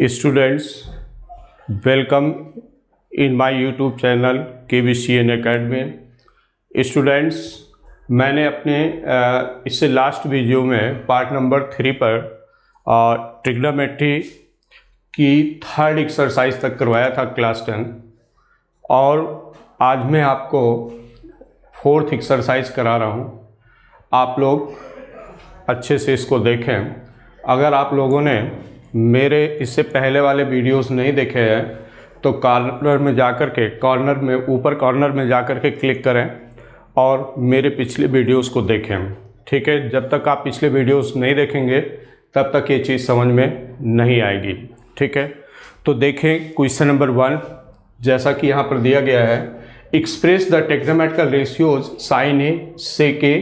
Students, welcome in my YouTube channel KVCN academy. Students, मैंने अपने इससे लास्ट वीडियो में पार्ट नंबर 3 पर ट्रिग्नोमेट्री की थर्ड एक्सरसाइज तक करवाया था क्लास 10, और आज मैं आपको फोर्थ एक्सरसाइज करा रहा हूँ। आप लोग अच्छे से इसको देखें। अगर आप लोगों ने मेरे इससे पहले वाले वीडियोस नहीं देखे हैं तो कॉर्नर में जाकर के ऊपर कॉर्नर में जाकर के क्लिक करें और मेरे पिछले वीडियोस को देखें। ठीक है, जब तक आप पिछले वीडियोस नहीं देखेंगे तब तक ये चीज़ समझ में नहीं आएगी। ठीक है, तो देखें क्वेश्चन नंबर 1, जैसा कि यहाँ पर दिया गया है, express the trigonometrical ratios sine A, sec A,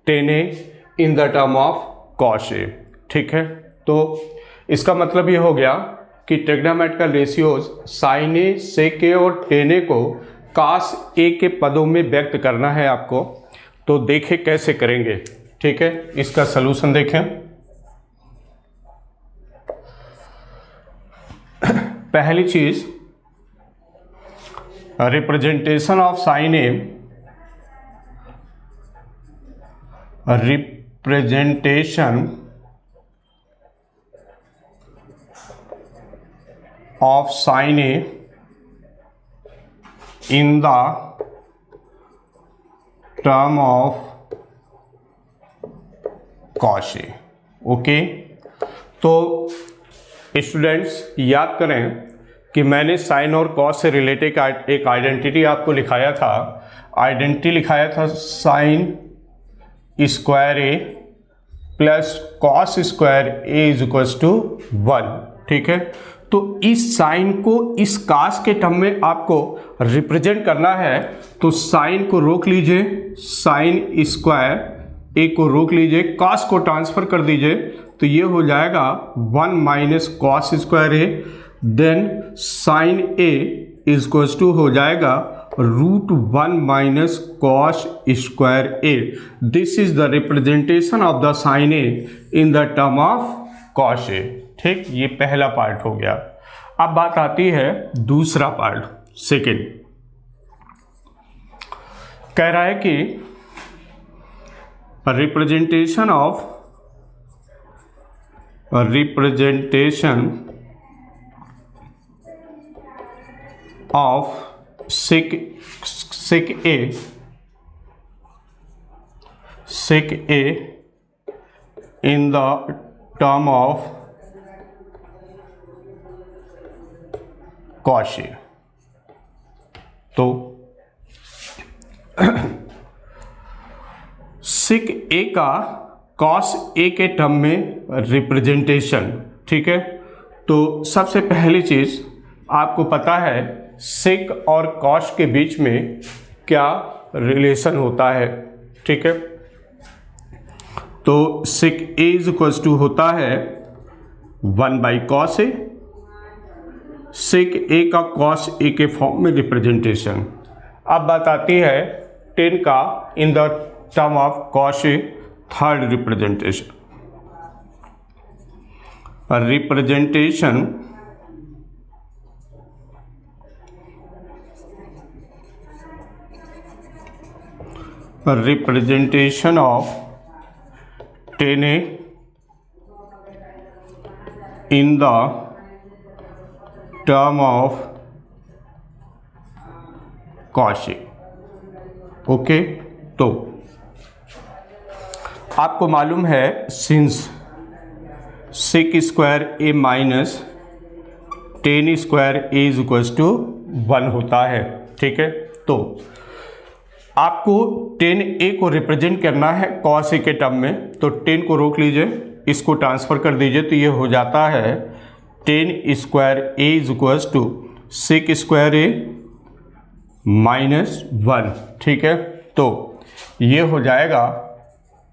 tan A in the term of cos A. ठीक है, तो इसका मतलब ये हो गया कि trigonometrical ratios sine A, sec A और टेन ए को कॉस ए के पदों में व्यक्त करना है आपको। तो देखें कैसे करेंगे। ठीक है, इसका सलूशन देखें। पहली चीज, representation of sine A, representation of sin A in the term of cos A। Okay, तो स्टूडेंट्स याद करें कि मैंने साइन और कॉस से रिलेटेड एक आइडेंटिटी आपको लिखाया था। आइडेंटिटी लिखाया था sine square A plus cos square A is equals to 1। ठीक है, तो इस साइन को इस कॉस के टर्म में आपको रिप्रेजेंट करना है। तो साइन को रोक लीजिए, साइन स्क्वायर ए को रोक लीजिए, कॉस को ट्रांसफर कर दीजिए, तो ये हो जाएगा 1 minus cos square A, then sine A is equals to हो जाएगा root 1 minus cos square A. This is the representation of the sine A in the term of cos A. ठीक, ये पहला पार्ट हो गया। अब बात आती है दूसरा पार्ट, सेकेंड। कह रहा है कि representation of sec A in the term of cos A. तो सेक ए का कॉस ए के टर्म में रिप्रेजेंटेशन। ठीक है, तो सबसे पहली चीज आपको पता है सेक और कॉस के बीच में क्या रिलेशन होता है। ठीक है, तो sec A is equals to होता है 1 बाई कॉस ए, सेक ए का कॉस ए के फॉर्म में रिप्रेजेंटेशन। अब बात आती है 10 का in the term of cos A, third representation. Representation of 10A in the term of cos A। Okay, तो आपको मालूम है since sec square A minus tan square A is equals to 1 होता है। ठीक है, तो आपको 10A को रिप्रेजेंट करना है कॉस ए के टर्म में, तो 10 को रोक लीजिए, इसको ट्रांसफर कर दीजिए, तो ये हो जाता है 10 square A is equals to sec square A minus 1। ठीक है, तो ये हो जाएगा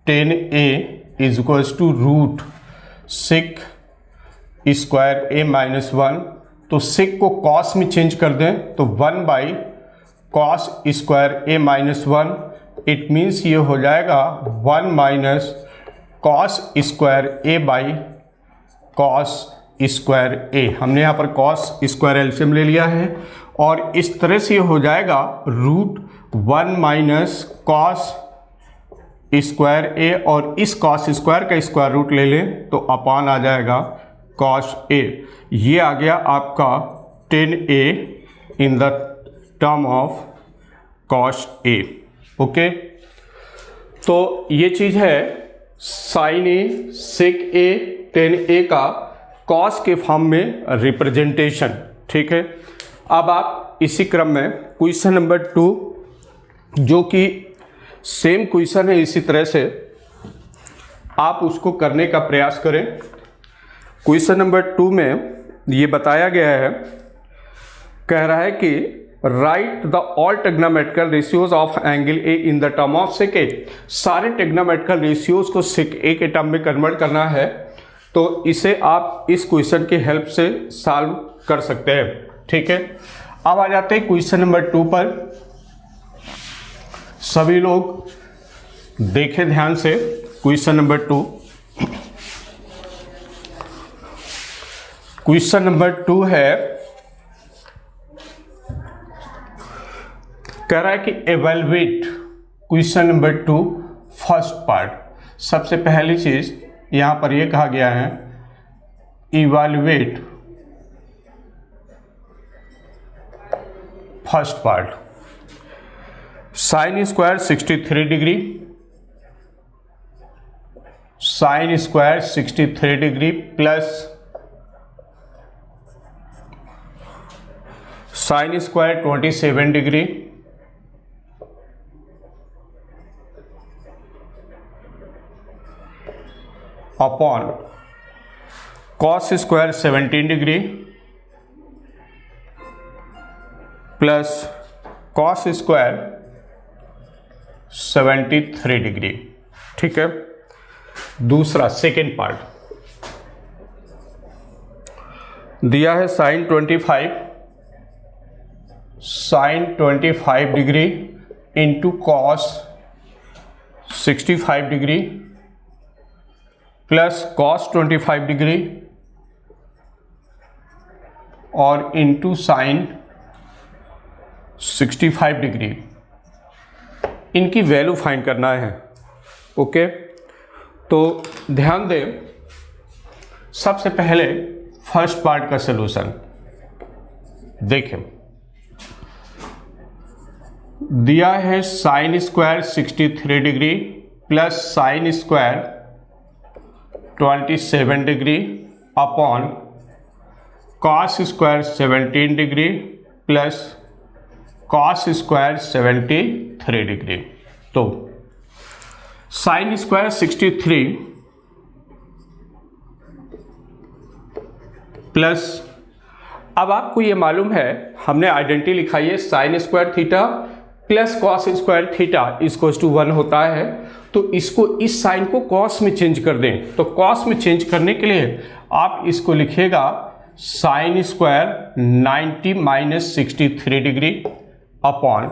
10A is equals to root sec square A minus 1। तो सेक को कॉस में चेंज कर दें तो 1 by cos square A minus 1। It means ये हो जाएगा 1 minus cos square A by cos square A. हमने यहाँ पर कॉस स्क्वायर एलसीएम ले लिया है और इस तरह से हो जाएगा √1 माइनस कॉस स्क्वायर ए, और इस कॉस स्क्वायर का स्क्वायर रूट ले लें तो अपान आ जाएगा कॉस ए। ये आ गया आपका 10a in the term of cos A. Okay, तो ये चीज़ है साइन ए सेक ए 10a का कॉस के फॉर्म में रिप्रेजेंटेशन। ठीक है, अब आप इसी क्रम में क्वेश्चन नंबर 2, जो कि सेम क्वेश्चन है, इसी तरह से आप उसको करने का प्रयास करें। क्वेश्चन नंबर 2 में ये बताया गया है, कह रहा है कि write the all trigonometrical ratios of angle A in the term of sec A. सारे टेग्नोमेट्रिकल रेशियोज को सेक ए के टर्म में कन्वर्ट करना है, तो इसे आप इस क्वेश्चन की हेल्प से सॉल्व कर सकते हैं। ठीक है, अब आ जाते हैं क्वेश्चन नंबर 2 पर। सभी लोग देखें ध्यान से क्वेश्चन नंबर 2। क्वेश्चन नंबर 2 है, कह रहा है कि evaluate question number 2 first part. सबसे पहली चीज यहां पर यह कहा गया है, evaluate first part. Sine square 63 degree, sine square 63 degree plus sine square 27 degree upon cos square 17 degree plus cos square 73 degree. ठीक है, दूसरा सेकेंड पार्ट दिया है sine 25 degree into cos 65 degree plus cos 25 degree और into sine 65 degree. इनकी value find करना है। Okay, तो ध्यान दें, सबसे पहले फर्स्ट पार्ट का सलूशन देखें। दिया है sine square 63 degree plus sine square 27 degree upon cos square 17 degree plus cos square 73 degree. तो साइन स्क्वायर 63 प्लस, अब आपको ये मालूम है, हमने आइडेंटिटी लिखाई है, sine square theta plus cos square theta equals to 1 होता है। तो इसको, इस साइन को कॉस में चेंज कर दें। तो कॉस में चेंज करने के लिए आप इसको लिखिएगा sine square 90 minus 63 degree upon,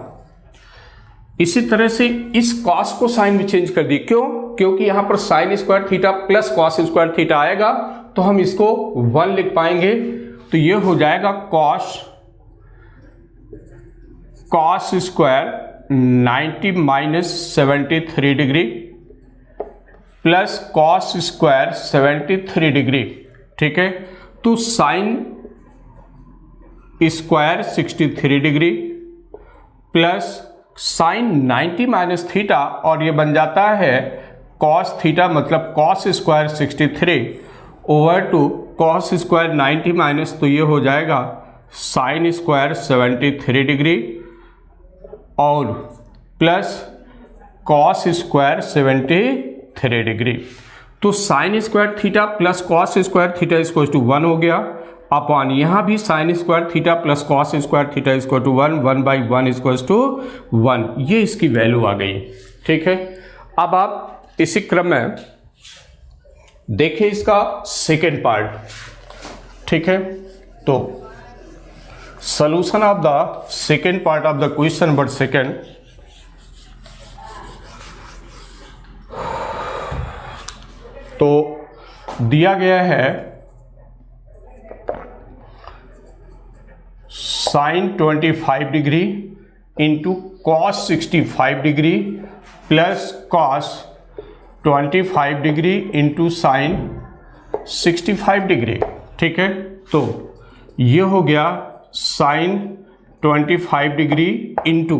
इसी तरह से इस कॉस को साइन में चेंज कर दी। क्यों? क्योंकि यहां पर sine square theta plus cos square theta आएगा तो हम इसको 1 लिख पाएंगे। तो ये हो जाएगा cos square 90 minus 73 degree plus cos square 73 degree. ठीक है, तो sine square 63 degree plus sine 90 minus theta, और ये बन जाता है कॉस थीटा, मतलब cos square 63 over to cos square 90 minus, तो ये हो जाएगा साइन स्क्वायर 73 डिग्री और प्लस कॉस स्क्वायर 73 डिग्री। तो sine square theta plus cos square theta equal to 1 हो गया अपॉन, यहां भी sine square theta plus cos square theta equal to 1, 1/1 equal to 1। ये इसकी वैल्यू आ गई। ठीक है, अब आप इसी क्रम में देखिए इसका सेकेंड पार्ट। ठीक है, तो solution of the second part of the question but second, तो दिया गया है sine 25 degree into cos 65 degree plus cos 25 degree into sine 65 degree. ठीक है, तो ये हो गया साइन 25 डिग्री इंटू,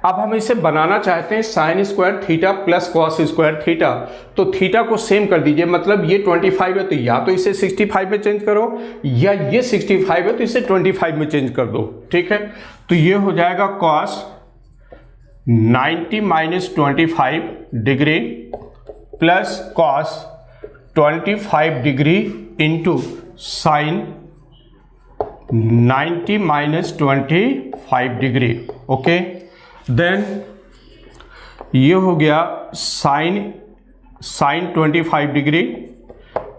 अब हम इसे बनाना चाहते हैं sign square theta plus cos square theta, तो थीटा को सेम कर दीजिए, मतलब ये 25 है तो या तो इसे 65 में चेंज करो, या ये 65 है तो इसे 25 में चेंज कर दो। ठीक है, तो ये हो जाएगा cos 90 minus 25 degree plus cos 25 degree into sine 90 minus 25 degree. Okay, then ये हो गया sine 25 degree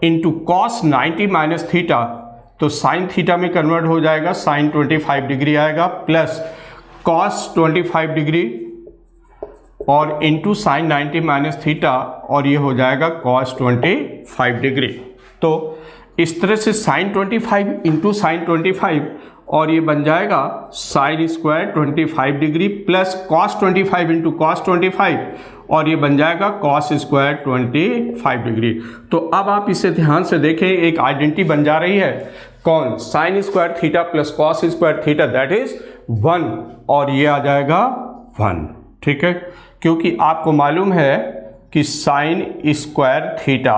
into cos 90 minus theta, तो साइन थीटा में कन्वर्ट हो जाएगा, साइन 25 डिग्री आएगा प्लस कॉस 25 डिग्री और इंटू साइन 90 माइनस थीटा, और ये हो जाएगा कॉस 25 डिग्री। तो इस तरह से साइन 25 इंटू साइन 25, और ये बन जाएगा sine square 25 degree plus cos 25 into cos 25, और ये बन जाएगा कॉस स्क्वायर 25 डिग्री। तो अब आप इसे ध्यान से देखें, एक आइडेंटिटी बन जा रही है, कौन, sign square theta plus cos square theta, that is 1, और ये आ जाएगा 1। ठीक है, क्योंकि आपको मालूम है कि sine square theta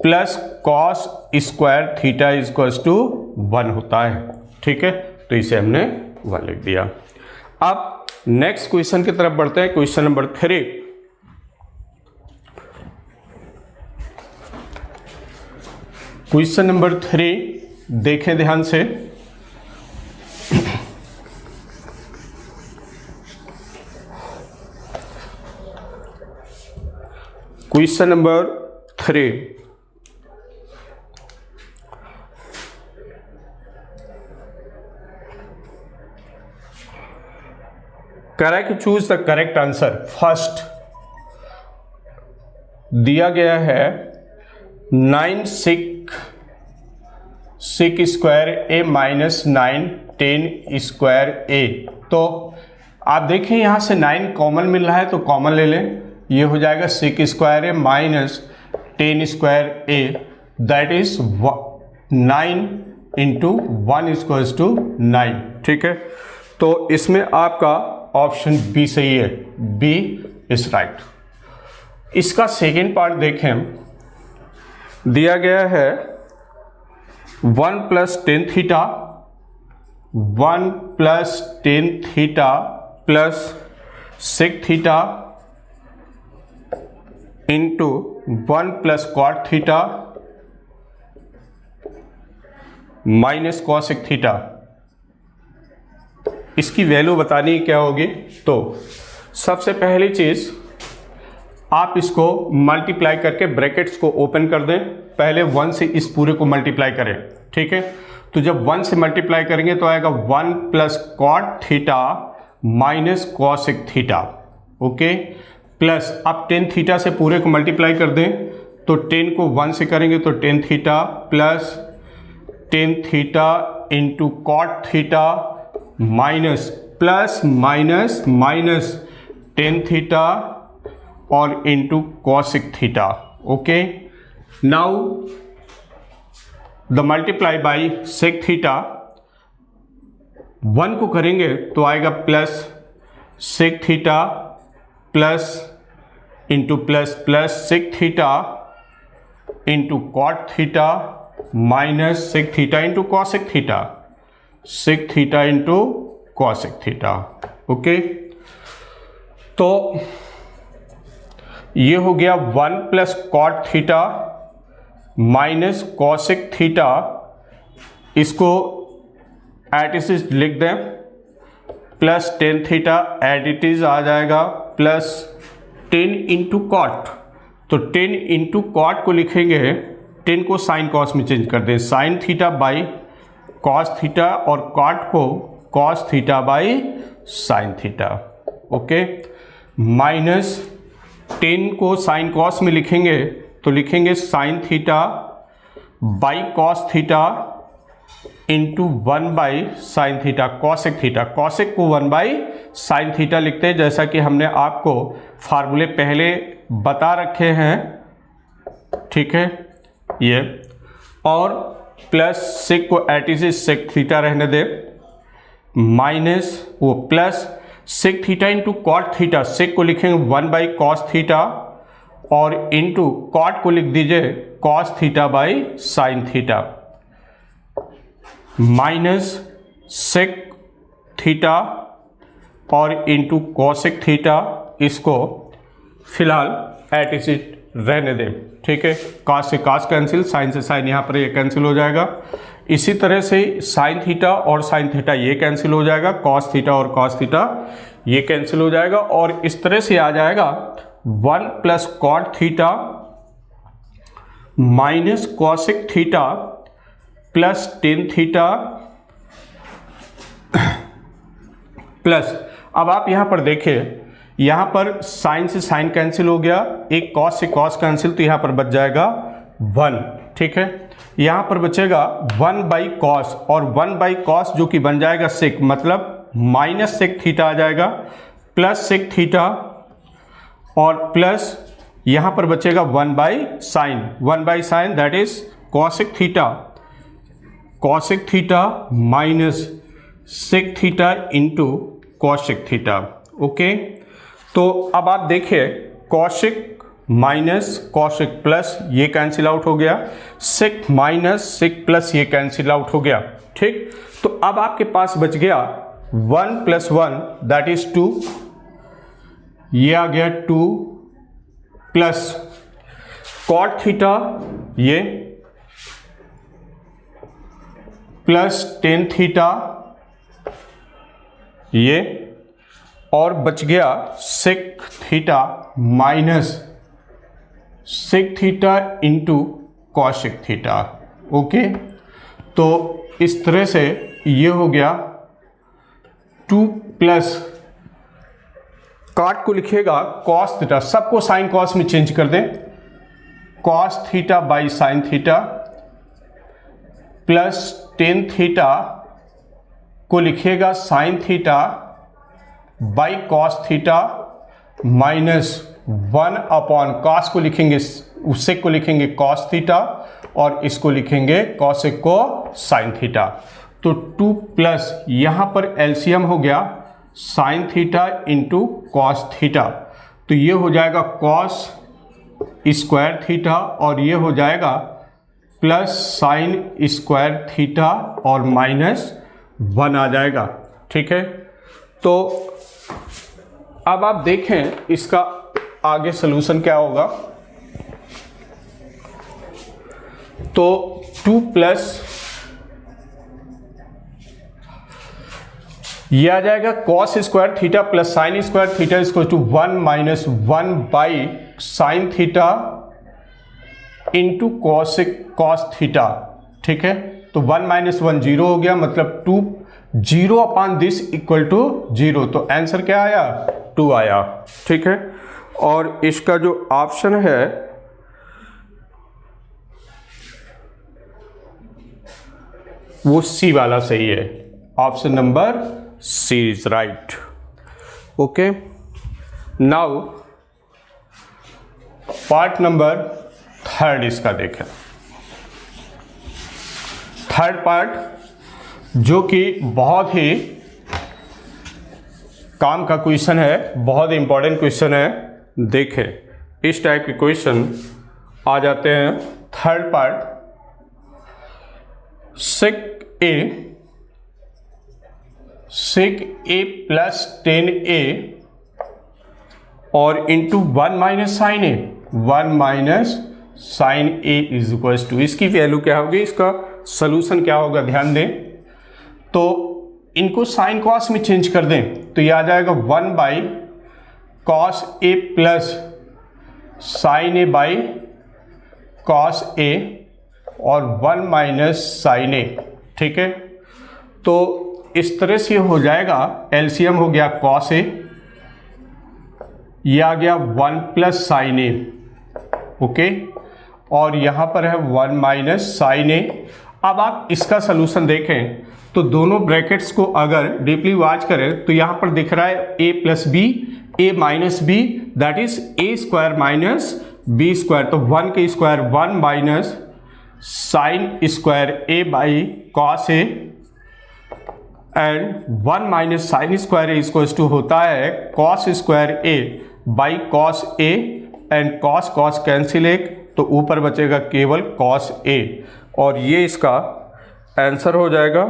plus cos square theta equals to 1 होता है। ठीक है, तो इसे हमने 1 लिख दिया। अब नेक्स्ट क्वेश्चन की तरफ बढ़ते हैं, क्वेश्चन नंबर 3। क्वेश्चन नंबर 3 देखें ध्यान से, question number 3, correct, choose the correct answer. First दिया गया है 9 सिक स्क्वायर ए माइनस 9 10 स्क्वायर ए। तो आप देखें यहां से 9 कॉमन मिल रहा है तो कॉमन ले लें, ये हो जाएगा sec square A minus 10 square A, that is 9 into 1 equals to 9। ठीक है, तो इसमें आपका ऑप्शन बी सही है, बी इज राइट। इसका सेकेंड पार्ट देखें, दिया गया है 1 plus 10 theta, 1 plus 10 theta plus sec theta into 1 plus cot theta minus cosec theta. इसकी वैल्यू बतानी क्या होगी, तो सबसे पहली चीज़ आप इसको मल्टीप्लाई करके ब्रैकेट्स को ओपन कर दें, पहले 1 से इस पूरे को मल्टीप्लाई करें। ठीक है, तो जब 1 से मल्टीप्लाई करेंगे तो आएगा 1 plus cot theta minus cosec theta. Okay, plus अब 10 थीटा से पूरे को मल्टीप्लाई कर दें, तो 10 को 1 से करेंगे तो 10 theta plus 10 theta into cot theta minus plus minus minus 10 theta और into cosec theta. Okay, now the multiply by sec theta, 1 को करेंगे तो आएगा plus sec theta plus into plus plus sec theta into cot theta minus sec theta into cosec theta, sec theta into cosec theta. Okay, तो ये हो गया 1 plus cot theta minus cosec theta, इसको eight it is लिख दें, plus 10 theta at it is आ जाएगा plus 10 into cot, तो 10 इंटू कॉट को लिखेंगे, 10 को साइन कॉस में चेंज कर दें, sine theta by cos theta और कॉट को cos theta by sine theta. Okay, minus 10 को साइन कॉस में लिखेंगे तो लिखेंगे sine theta by cos theta into 1/sin θ cosec theta. Cosec को 1/sin θ लिखते हैं, जैसा कि हमने आपको फार्मूले पहले बता रखे हैं, ठीक है ये। और प्लस सेक को एट इज सेक थीटा रहने दे, माइनस वो plus sec theta into cot theta. Sec को लिखेंगे 1/cos थीटा और इंटू कॉट को लिख दीजिए cos θ/sin theta, minus sec theta और इंटू कॉसेक थीटा। इसको फिलहाल एट इज इट रहने दें, ठीक है। कास से कास कैंसिल, साइन से साइन यहाँ पर ये कैंसिल हो जाएगा। इसी तरह से साइन थीटा और साइन थीटा ये कैंसिल हो जाएगा, कॉस थीटा और कॉस थीटा ये कैंसिल हो जाएगा। और इस तरह से आ जाएगा 1 + cot theta minus cosec theta plus tan theta plus, अब आप यहां पर देखें, यहां पर साइन से साइन कैंसिल हो गया, एक कॉस से कॉस कैंसिल, तो यहां पर बच जाएगा 1, ठीक है। यहां पर बचेगा 1/cos और 1/cos जो कि बन जाएगा सेक, मतलब माइनस सेक थीटा आ जाएगा प्लस सेक थीटा और प्लस यहां पर बचेगा 1/sin, 1/sin that is cosec theta, cosec theta minus sec theta into cosec theta, okay. तो अब आप देखिए कॉसेक माइनस कॉसेक प्लस ये कैंसिल आउट हो गया, सेक माइनस सेक प्लस ये कैंसिल आउट हो गया, ठीक। तो अब आपके पास बच गया 1 + 1 दैट इज 2, ये आ गया 2 प्लस कॉट थीटा ये प्लस टेन थीटा ये, और बच गया sec theta minus sec theta into cosec theta, okay. तो इस तरह से ये हो गया 2 प्लस कॉट को लिखिएगा कॉस थीटा, सबको साइन कॉस में चेंज कर दें, cos θ/sin theta plus tan theta को लिखिएगा sign theta by cos theta minus 1/, cos को लिखेंगे, उससे को लिखेंगे कॉस थीटा और इसको लिखेंगे कॉसेक को साइन थीटा। तो 2 प्लस यहाँ पर एलसीएम हो गया sign theta into cos theta, तो ये हो जाएगा कॉस स्क्वायर थीटा और ये हो जाएगा प्लस साइन स्क्वायर थीटा और माइनस 1 आ जाएगा, ठीक है। तो अब आप देखें इसका आगे सलूशन क्या होगा। तो 2 प्लस ये आ जाएगा cos square theta plus sine square theta equal to 1 - 1/sin theta into cos theta, ठीक है। तो 1 - 1 0 हो गया, मतलब 2 0/this इक्वल टू 0, तो आंसर क्या आया 2 आया, ठीक है। और इसका जो ऑप्शन है वो सी वाला सही है, option number C is right, okay. Now part number 3 इसका देखें। थर्ड पार्ट जो कि बहुत ही काम का क्वेश्चन है, बहुत इंपॉर्टेंट क्वेश्चन है। देखें इस टाइप के क्वेश्चन आ जाते हैं। Third part, sec a plus 10a और into 1 - sin a, 1 - sin a is equal to, इसकी वैल्यू क्या होगी, इसका सॉल्यूशन क्या होगा, ध्यान दें। तो इनको साइन कॉस में चेंज कर दें तो ये आ जाएगा 1/cos a plus sin a/cos a और 1 - sin a, ठीक है। तो इस तरह से हो जाएगा, एलसीएम हो गया cos a, ये आ गया 1 + sin a, ओके। और यहाँ पर है 1 - sin a, अब आप इसका सलूशन देखें तो दोनों ब्रैकेट्स को अगर डीपली वॉच करें तो यहाँ पर दिख रहा है a plus b, a minus B, that is a square minus B square. तो 1 के square 1 minus sine square a by cos a and 1 minus sine square a equals to होता है cos square a by cos a and cos cos cancel एक, तो ऊपर बचेगा केवल cos a और ये इसका आंसर हो जाएगा।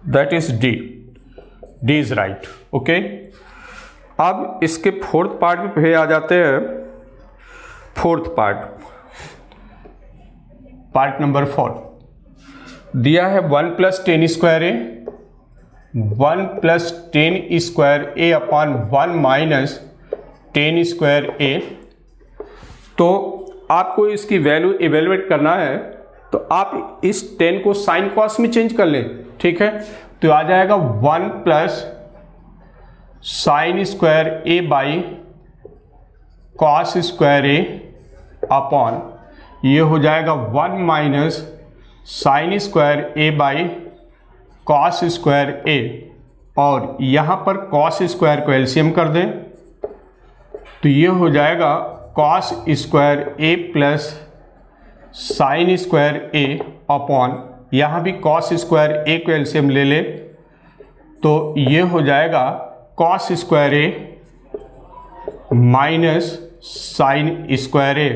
That is D, D is right. Okay, अब इसके फोर्थ पार्ट पे आ जाते हैं। फोर्थ पार्ट नंबर 4 दिया है 1 plus 10 square A, 1 plus 10 square A upon 1 minus 10 square ए। तो आपको इसकी वैल्यू इवेलुएट करना है तो आप इस 10 को साइन कॉस में चेंज कर लें, ठीक है। तो आ जाएगा 1 plus sine square A by cos square A upon ये हो जाएगा 1 minus sine square A by cos square A, और यहाँ पर कॉस स्क्वायर को एलसीएम कर दें तो ये हो जाएगा cos square A plus sine square A upon यहाँ भी कॉस स्क्वायर ए को एलसीएम ले ले तो ये हो जाएगा कॉस स्क्वायर ए माइनस साइन स्क्वायर ए।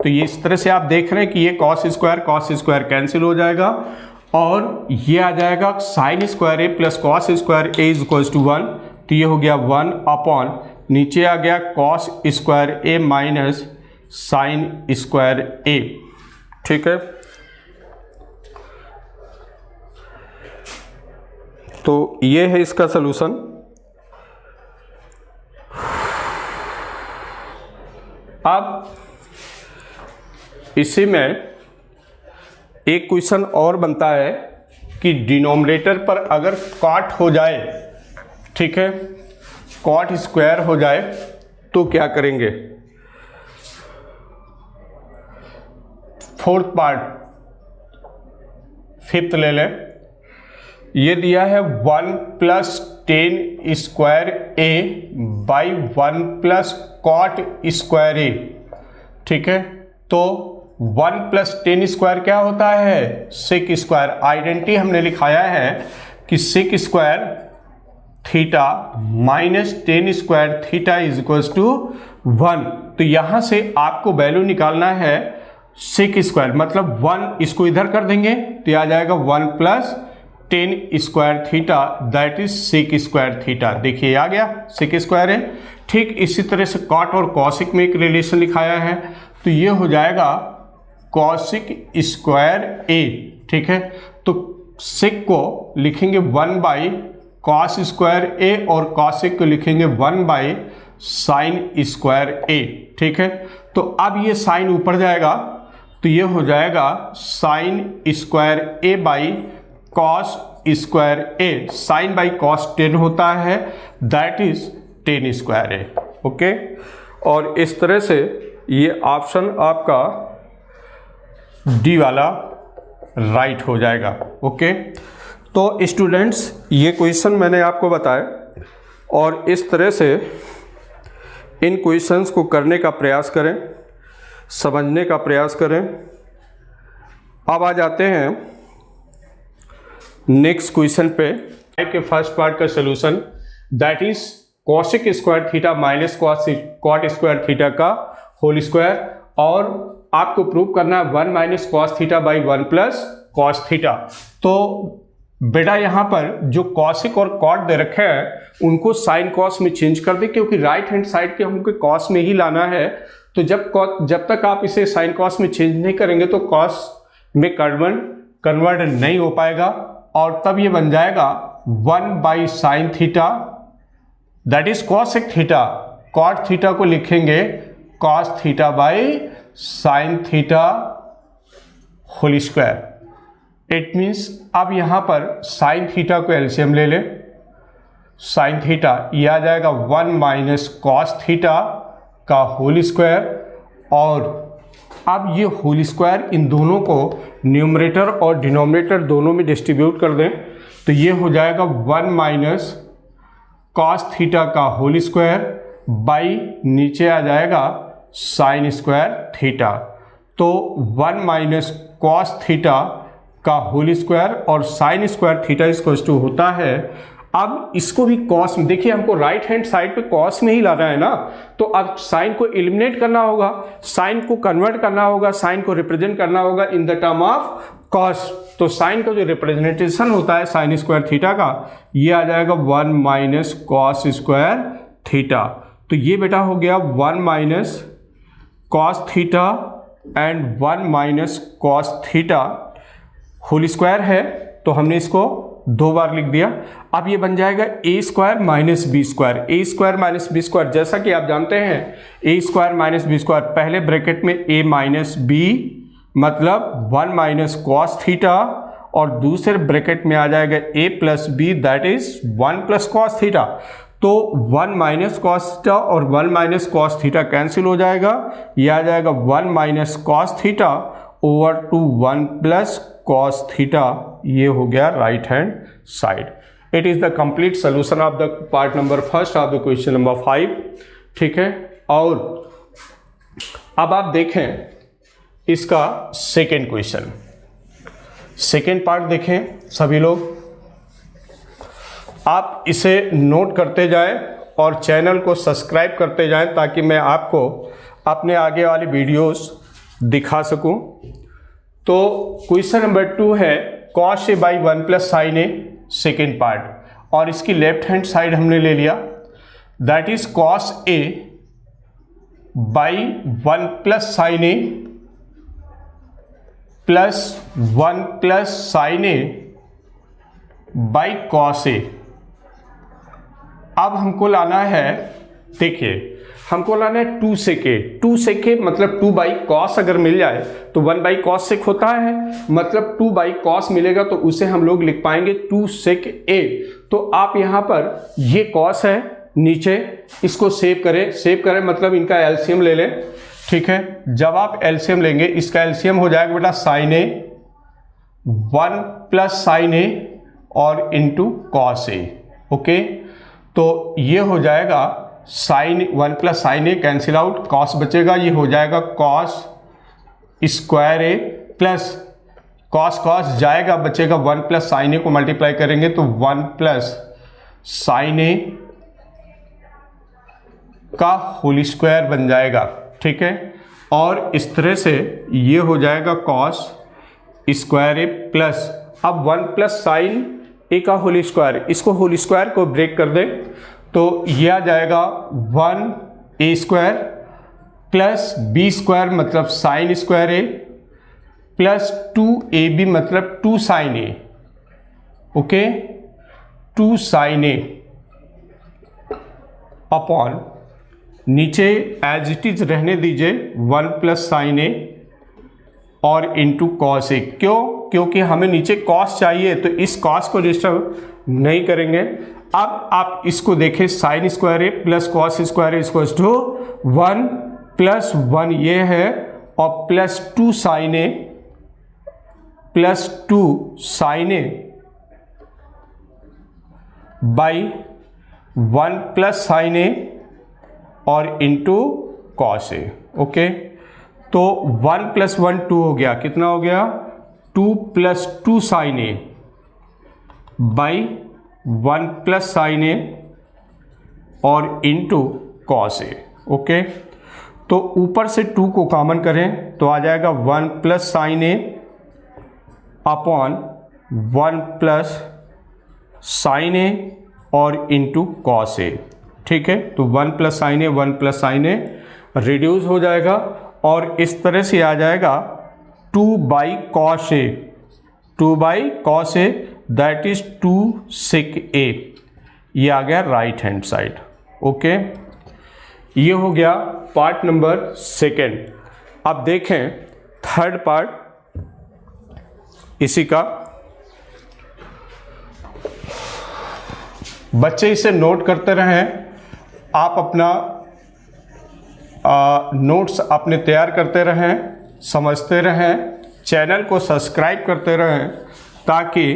तो ये इस तरह से आप देख रहे हैं कि ये कॉस स्क्वायर कैंसिल हो जाएगा और ये आ जाएगा sine square A plus cos square A is equals to 1। तो ये हो गया 1 अपॉन नीचे आ गया cos square A minus sine square A, ठीक है। तो ये है इसका सलूशन। अब इसी में एक क्वेश्चन और बनता है कि डिनोमिनेटर पर अगर कॉट हो जाए, ठीक है, कॉट स्क्वायर हो जाए तो क्या करेंगे। फोर्थ पार्ट, फिफ्थ ले लें। ये दिया है 1 plus 10 square A by 1 plus cot square A, ठीक है। तो 1 प्लस 10 स्क्वायर क्या होता है, सेक स्क्वायर। आइडेंटिटी हमने लिखाया है कि sec square theta minus 10 square theta is equals to 1। तो यहां से आपको वैल्यू निकालना है सेक स्क्वायर, मतलब 1 इसको इधर कर देंगे तो यह आ जाएगा 1 plus 10 square theta, that is sec square theta. देखिए आ गया, सेक स्क्वायर है। ठीक इसी तरह से कॉट और कॉसिक में एक रिलेशन लिखाया है तो ये हो जाएगा कॉसिक स्क्वायर ए, ठीक है। तो सेक को लिखेंगे 1 बाई कॉस स्क्वायर ए और कॉसिक को लिखेंगे 1 बाई साइन स्क्वायर ए, ठीक है। तो अब ये साइन ऊपर जाएगा तो ये हो जाएगा sine square A by cos square a. Sine by cos 10 होता है, that is 10 square A, okay. और इस तरह से ये ऑप्शन आपका डी वाला राइट हो जाएगा, ओके। तो स्टूडेंट्स ये क्वेश्चन मैंने आपको बताया और इस तरह से इन क्वेश्चंस को करने का प्रयास करें, समझने का प्रयास करें। अब आ जाते हैं नेक्स्ट क्वेश्चन पे के फर्स्ट पार्ट का solution, that is cosec square theta minus cot square theta का होल स्क्वायर, और आपको प्रूव करना है 1 minus cos theta by 1 plus cos theta. तो बेटा यहाँ पर जो कॉसिक और कॉट दे रखे हैं उनको साइन कॉस में चेंज कर दे, क्योंकि राइट हैंड साइड के हमको कॉस में ही लाना है। तो जब तक आप इसे साइन कॉस में चेंज नहीं करेंगे तो कॉस में कन्वर्ट नहीं हो पाएगा, और तब ये बन जाएगा 1 by sine theta, that is cosec theta. Cot theta को लिखेंगे cos theta by sine theta whole square. It means अब यहां पर साइन थीटा को एलसीएम ले लें, साइन थीटा ये आ जाएगा 1 माइनस कॉस थीटा का होल स्क्वायर, और अब ये होल स्क्वायर इन दोनों को न्यूमरेटर और डिनोमिनेटर दोनों में डिस्ट्रीब्यूट कर दें तो ये हो जाएगा 1 माइनस कॉस थीटा का होल स्क्वायर बाई नीचे आ जाएगा साइन स्क्वायर थीटा। तो 1 माइनस कॉस थीटा का होल स्क्वायर और sine square theta equal to होता है। अब इसको भी कॉस में देखिए, हमको राइट हैंड साइड पे कॉस में ही लाना है ना, तो अब साइन को एलिमिनेट करना होगा, साइन को कन्वर्ट करना होगा, साइन को रिप्रेजेंट करना होगा इन द टर्म ऑफ कॉस। तो साइन का जो रिप्रेजेंटेशन होता है साइन स्क्वायर थीटा का, ये आ जाएगा 1 माइनस कॉस स्क्वायर थीटा। तो ये बेटा हो गया 1 minus cos theta and 1 minus cos theta whole square है, तो हमने इसको 2 बार लिख दिया। अब ये बन जाएगा ए square minus B square. A square minus B square, जैसा कि आप जानते हैं ए स्क्वायर माइनस बी स्क्वायर, पहले ब्रैकेट में ए माइनस बी मतलब 1 माइनस कॉस थीटा, और दूसरे ब्रैकेट में आ जाएगा A plus B that is 1 plus cos theta. तो 1 माइनस कॉस थीटा और 1 माइनस कॉस थीटा कैंसिल हो जाएगा, ये आ जाएगा 1 minus cos theta over to 1 plus cos theta. ये हो गया right hand side. It is the complete solution of the part number first of the question number 5। ठीक है, और अब आप देखें इसका सेकेंड क्वेश्चन, सेकेंड पार्ट देखें सभी लोग। आप इसे नोट करते जाएं और चैनल को सब्सक्राइब करते जाएं ताकि मैं आपको अपने आगे वाली वीडियोस दिखा सकूं। तो क्वेश्चन नंबर 2 है cos A by 1 plus sine A, second part, और इसकी लेफ्ट हैंड साइड हमने ले लिया, that is cos A by 1 plus sine A plus 1 plus sine A by cos A. अब हमको लाना है, देखिए हमको लाना है 2 sec a मतलब 2 बाई कॉस अगर मिल जाए तो 1 बाई कॉस सेक होता है, मतलब 2 बाई कॉस मिलेगा तो उसे हम लोग लिख पाएंगे 2 sec a। तो आप यहाँ पर ये कॉस है नीचे, इसको सेव करें मतलब इनका एलसीएम ले लें। ठीक है, जब आप एलसीएम लेंगे इसका एलसीएम हो जाएगा बेटा sign A 1 plus sine A और इंटू कॉस ए। ओके, तो ये हो जाएगा साइन 1 प्लस साइन ए कैंसिल आउट, कॉस बचेगा, ये हो जाएगा कॉस स्क्वायर ए प्लस कॉस जाएगा, बचेगा 1 प्लस साइन ए को मल्टीप्लाई करेंगे तो 1 प्लस साइन ए का होल स्क्वायर बन जाएगा। ठीक है, और इस तरह से ये हो जाएगा कॉस स्क्वायर ए प्लस, अब 1 प्लस साइन ए का होल स्क्वायर, इसको होल स्क्वायर को ब्रेक कर दें तो ये आ जाएगा 1 a square plus B square मतलब sine square A plus 2 a b मतलब 2 sine a. Okay, 2 sine A upon नीचे एज इट इज रहने दीजिए 1 प्लस साइन ए और इंटू कॉस ए। क्यों? क्योंकि हमें नीचे कॉस चाहिए तो इस कॉस को डिस्टर्ब नहीं करेंगे। अब आप इसको देखें, sine square A plus cos square A equal to 1 plus 1 ये है और plus 2 sine A plus 2 sine A by 1 plus sine A और इंटू कॉस ए। ओके, तो 1 प्लस 1 2 हो गया, कितना हो गया 2 plus 2 sine A by 1 plus sine A और इंटू कॉस ए। ओके, तो ऊपर से 2 को कॉमन करें तो आ जाएगा 1 plus sine A upon 1 plus sine A और इंटू कॉस ए। ठीक है, तो 1 प्लस साइन ए 1 प्लस साइन ए रिड्यूस हो जाएगा और इस तरह से आ जाएगा 2 by cos A, 2 by cos A that is 2 sec a। ये आ गया राइट हैंड साइड। ओके, ये हो गया पार्ट नंबर सेकेंड। अब देखें थर्ड पार्ट इसी का। बच्चे इसे नोट करते रहें, आप अपना नोट्स अपने तैयार करते रहें, समझते रहें, चैनल को सब्सक्राइब करते रहें ताकि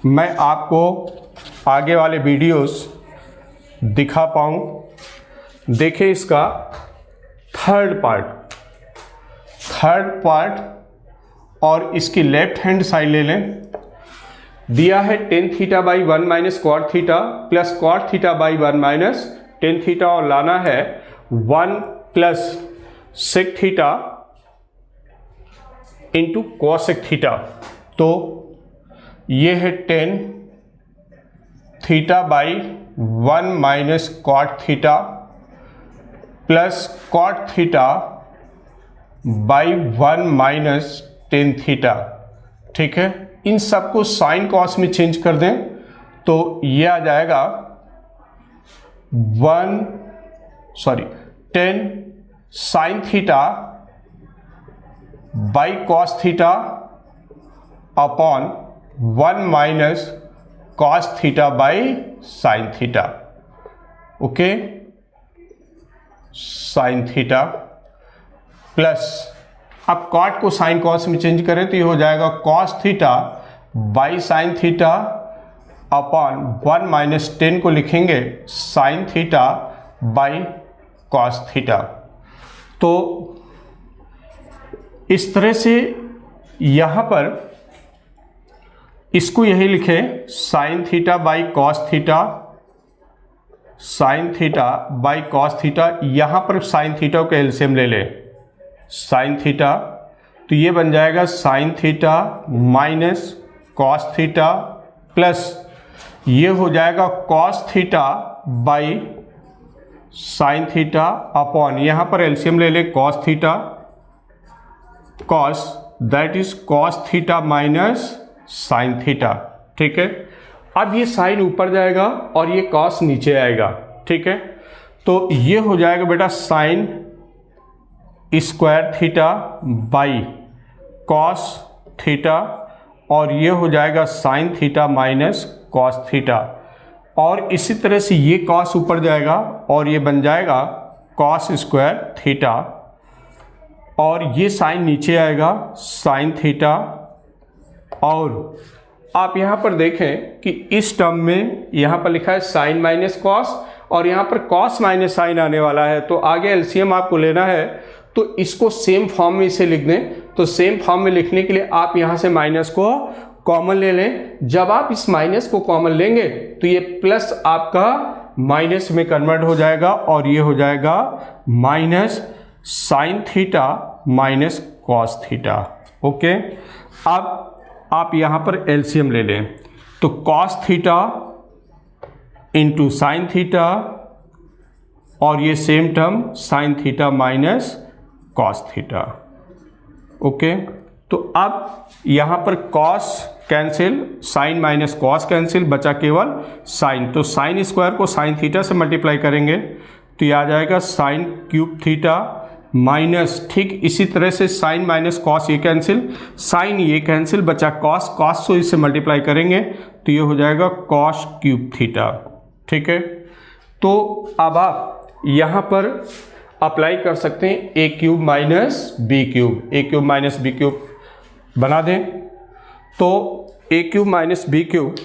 मैं आपको आगे वाले वीडियोस दिखा पाऊँ। देखिए इसका थर्ड पार्ट और इसकी लेफ्ट हैंड साइड ले लें। दिया है tan theta by 1 minus cot theta plus cot theta by 1 minus tan theta, और लाना है 1 plus sec theta into cosec theta. तो ये है tan theta by 1 minus cot theta plus cot theta by 1 minus tan theta. ठीक है, इन सबको sign cos में चेंज कर दें तो ये आ जाएगा 10 sign theta by cos theta upon 1 minus cos theta by sine theta. Okay, sine theta plus, अब कॉट को साइन कॉस में चेंज करें तो ये हो जाएगा cos theta by sine theta upon 1 minus 10 को लिखेंगे sine theta by cos theta. तो इस तरह से यहाँ पर इसको यही लिखें sign theta by cos theta, sign theta by cos theta. यहाँ पर साइन थीटा का एलसीएम ले लें, साइन थीटा, तो ये बन जाएगा sign theta minus cos theta plus ये हो जाएगा cos theta by sine theta upon, यहाँ पर एलसीएम ले लें cos theta, cos that is cos theta minus sine theta. ठीक है, अब ये साइन ऊपर जाएगा और ये कॉस नीचे आएगा। ठीक है, तो ये हो जाएगा बेटा sign square theta by cos theta, और ये हो जाएगा sign theta minus cos theta, और इसी तरह से ये कॉस ऊपर जाएगा और ये बन जाएगा कॉस स्क्वायर थीटा, और ये साइन नीचे आएगा साइन थीटा। और आप यहाँ पर देखें कि इस टर्म में यहाँ पर लिखा है साइन माइनस कॉस और यहाँ पर कॉस माइनस साइन आने वाला है, तो आगे एलसीएम आपको लेना है तो इसको सेम फॉर्म में इसे लिख दें। तो सेम फॉर्म में लिखने के लिए आप यहाँ से माइनस को कॉमन ले लें। जब आप इस माइनस को कॉमन लेंगे तो ये प्लस आपका माइनस में कन्वर्ट हो जाएगा और ये हो जाएगा minus sine theta minus cos theta. Okay, अब आप यहाँ पर एलसीएम ले लें तो cos theta into sine theta और ये same term sine theta minus cos theta. Okay, तो अब यहाँ पर cos cancel, sine minus cos cancel, बचा केवल साइन। तो साइन स्क्वायर को साइन थीटा से मल्टीप्लाई करेंगे तो ये आ जाएगा साइन क्यूब थीटा माइनस, ठीक इसी तरह से साइन माइनस कॉस ये कैंसिल, साइन ये कैंसिल, बचा कॉस, कॉस को इससे मल्टीप्लाई करेंगे तो ये हो जाएगा कॉस क्यूब थीटा। ठीक है, तो अब आप यहाँ पर अप्लाई कर सकते हैं A cube minus B cube, A cube minus B cube बना दें। तो A cube minus B cube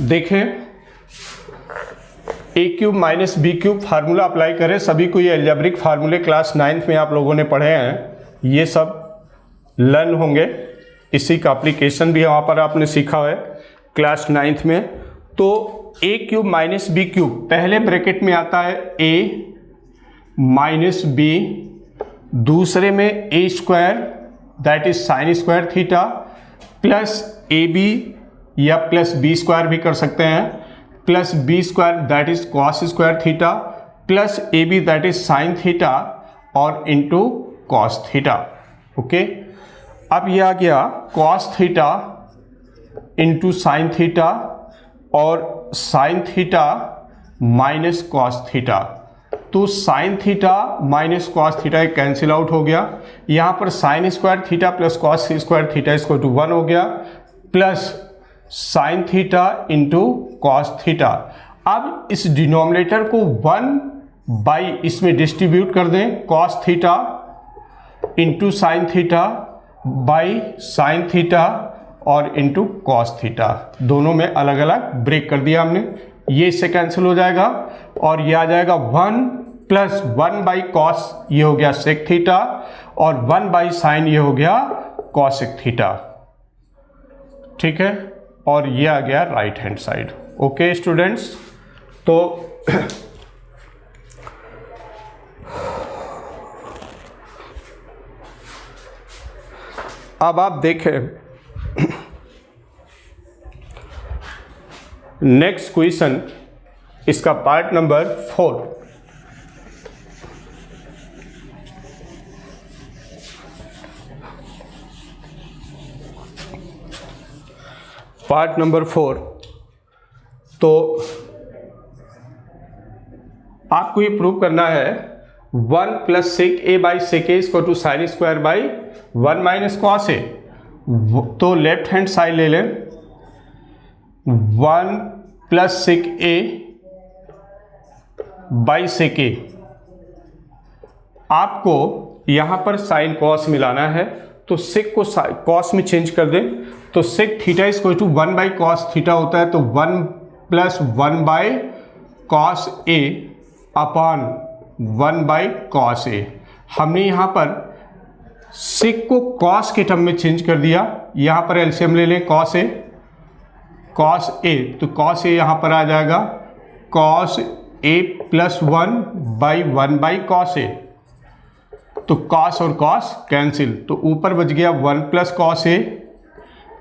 देखें, A cube minus B cube formula apply करें। सभी को ये अलजेब्रिक फार्मूले क्लास 9th में आप लोगों ने पढ़े हैं, ये सब लर्न होंगे, इसी का एप्लीकेशन भी वहाँ पर आपने सीखा है क्लास 9th में। तो A cube minus B cube पहले ब्रैकेट में आता है ए माइनस बी, दूसरे में A square that is sine square theta plus A B या प्लस बी स्क्वायर भी कर सकते हैं, plus B square that is cos square theta plus A B that is sine theta और into cos theta. Okay, अब यह आ गया cos theta into sine theta और sine theta minus cos theta. तो sine theta minus cos theta cancel out हो गया, यहाँ पर sine square theta plus cos square theta इसको टू 1 हो गया, plus sine theta into cos theta. अब इस डिनोमिनेटर को 1 बाई इसमें डिस्ट्रीब्यूट कर दें cos theta into sine theta by sine theta और इंटू कॉस थीटा, दोनों में अलग अलग ब्रेक कर दिया हमने। ये इससे कैंसिल हो जाएगा और ये आ जाएगा 1 प्लस 1 बाई कॉस, ये हो गया सेक थीटा, और 1 बाई साइन ये हो गया कॉसेक थीटा। ठीक है, और ये आ गया right hand side. Okay students, तो अब आप देखें नेक्स्ट क्वेश्चन, इसका पार्ट नंबर 4। पार्ट नंबर 4, तो आपको ये प्रूव करना है 1 plus sec A by sec A equal to sine square by 1 minus cos A. तो लेफ्ट हैंड साइड ले लें, 1 plus sec A by sec ए। आपको यहां पर साइन कॉस मिलाना है, तो सेक को कॉस में चेंज कर दें, तो sec theta equal to 1 by cos theta होता है, तो 1 plus 1 by cos A upon 1 by cos A. हमने यहाँ पर सेक को कॉस के टर्म में चेंज कर दिया, यहाँ पर एलसीएम ले लें कॉस ए, तो कॉस ए यहाँ पर आ जाएगा cos A plus 1 by 1 by cos A. तो कॉस और कॉस कैंसिल, तो ऊपर बच गया 1 प्लस कॉस ए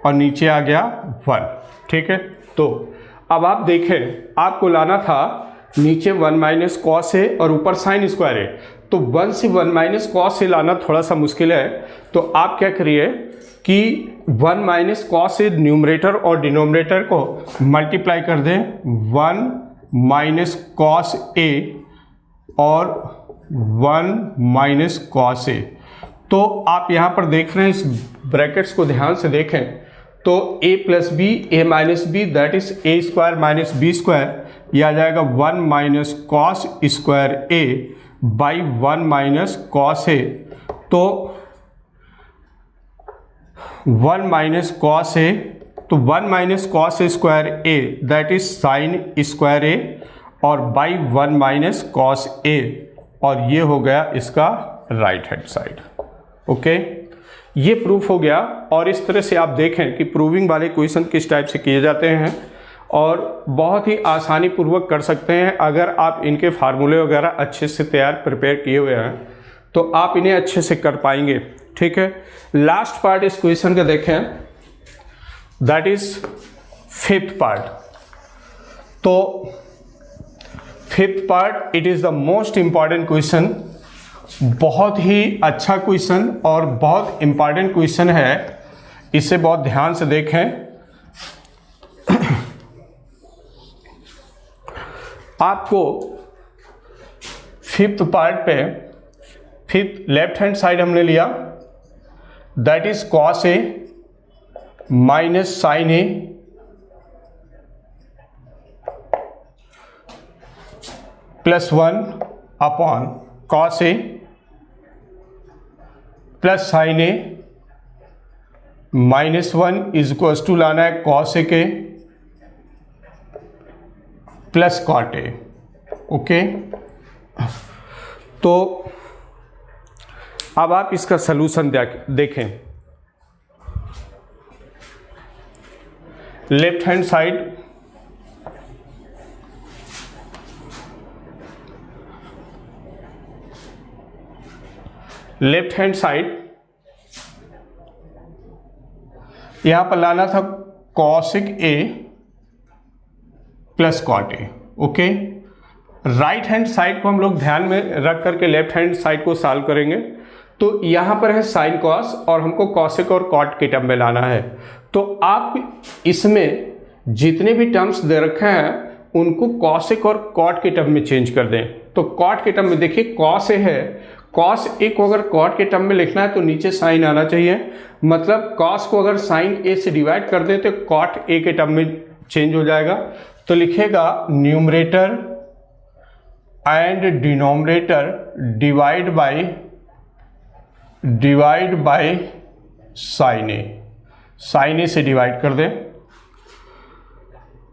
और नीचे आ गया 1। ठीक है, तो अब आप देखें, आपको लाना था नीचे 1 माइनस कॉस ए और ऊपर साइन स्क्वायर ए, तो 1 से 1 माइनस कॉस ए लाना थोड़ा सा मुश्किल है। तो आप क्या करिए कि 1 माइनस कॉस ए न्यूमरेटर और डिनोमिनेटर को मल्टीप्लाई कर दें 1 माइनस कॉस ए और 1 माइनस कॉस ए। तो आप यहाँ पर देख रहे हैं, इस ब्रैकेट्स को ध्यान से देखें, तो a plus B A minus B that is A square minus B square, यह आ जाएगा 1 minus cos square A by 1 minus cos A. तो 1 माइनस कॉस ए, तो 1 minus cos square A that is sine square A और by 1 minus cos A, और ये हो गया इसका राइट हैंड साइड। ओके, ये प्रूफ हो गया। और इस तरह से आप देखें कि प्रूविंग वाले क्वेश्चन किस टाइप से किए जाते हैं और बहुत ही आसानी पूर्वक कर सकते हैं। अगर आप इनके फार्मूले वगैरह अच्छे से प्रिपेयर किए हुए हैं तो आप इन्हें अच्छे से कर पाएंगे। ठीक है, लास्ट पार्ट इस क्वेश्चन का देखें, दैट इज 5th पार्ट। तो 5th part, it is the most important question, बहुत ही अच्छा क्वेश्चन और बहुत इंपॉर्टेंट क्वेश्चन है, इसे बहुत ध्यान से देखें। आपको 5th पार्ट पे 5th लेफ्ट हैंड साइड हमने लिया, that is cos A minus sine A plus 1 upon cos A plus sine A minus 1 is equals to लाना है कॉस ए के प्लस कॉट ए। ओके, तो अब आप इसका सलूशन देखें। Left hand side, left hand side यहां पर लाना था cosec a plus cot A. Okay, right hand side को हम लोग ध्यान में रख करके लेफ्ट हैंड साइड को सॉल्व करेंगे। तो यहां पर है साइन कॉस और हमको कॉसिक और कॉट के टर्म में लाना है। तो आप इसमें जितने भी टर्म्स दे रखे हैं उनको कॉसिक और कॉट के टर्म में चेंज कर दें। तो कॉट के टर्म में देखिए कॉस ए है, कॉस ए को अगर कॉट के टर्म में लिखना है तो नीचे साइन आना चाहिए, मतलब कॉस को अगर साइन ए से डिवाइड कर दें तो कॉट ए के टर्म में चेंज हो जाएगा। तो लिखेगा numerator and denominator divide by sine A, sine A से डिवाइड कर दें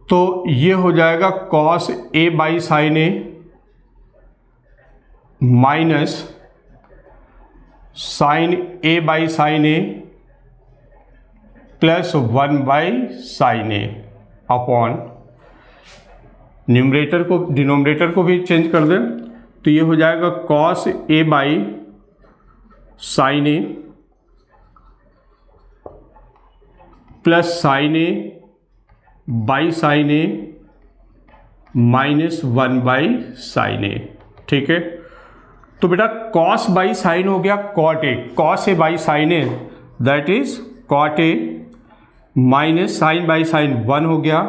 तो ये हो जाएगा cos A by sine A minus sine A by sine A plus 1 by sine A upon numerator को डिनोमिनेटर को भी चेंज कर दें तो ये हो जाएगा cos A by sine A plus sine A by sine A minus 1 by sine A. ठीक है, तो बेटा कॉस बाई साइन हो गया cot a, cos A by sine A that is cot a minus sine by sine 1 हो गया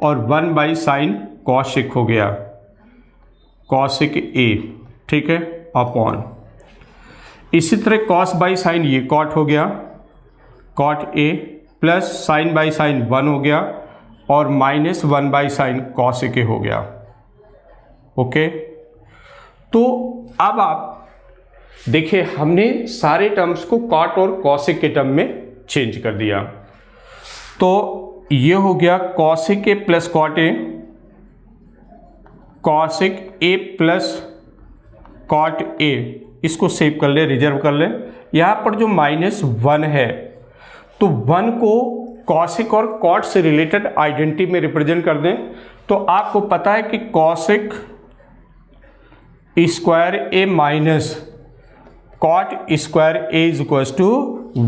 और 1 by sine कॉशिक हो गया, कॉशिक ए। ठीक है, अपॉन इसी तरह कॉस बाई साइन ये कॉट हो गया, cot A plus sine by sine 1 हो गया और minus 1 by sine cosec a हो गया। ओके, तो अब आप देखिए हमने सारे टर्म्स को कॉट और कॉशिक के टर्म में चेंज कर दिया। तो ये हो गया cosec A plus cot a, cosec A plus cot a, इसको सेव कर ले, रिजर्व कर ले। यहाँ पर जो -1 है तो 1 को कॉशिक और कॉट से रिलेटेड आइडेंटिटी में रिप्रेजेंट कर दें तो आपको पता है कि cosec square A minus cot square A is equal to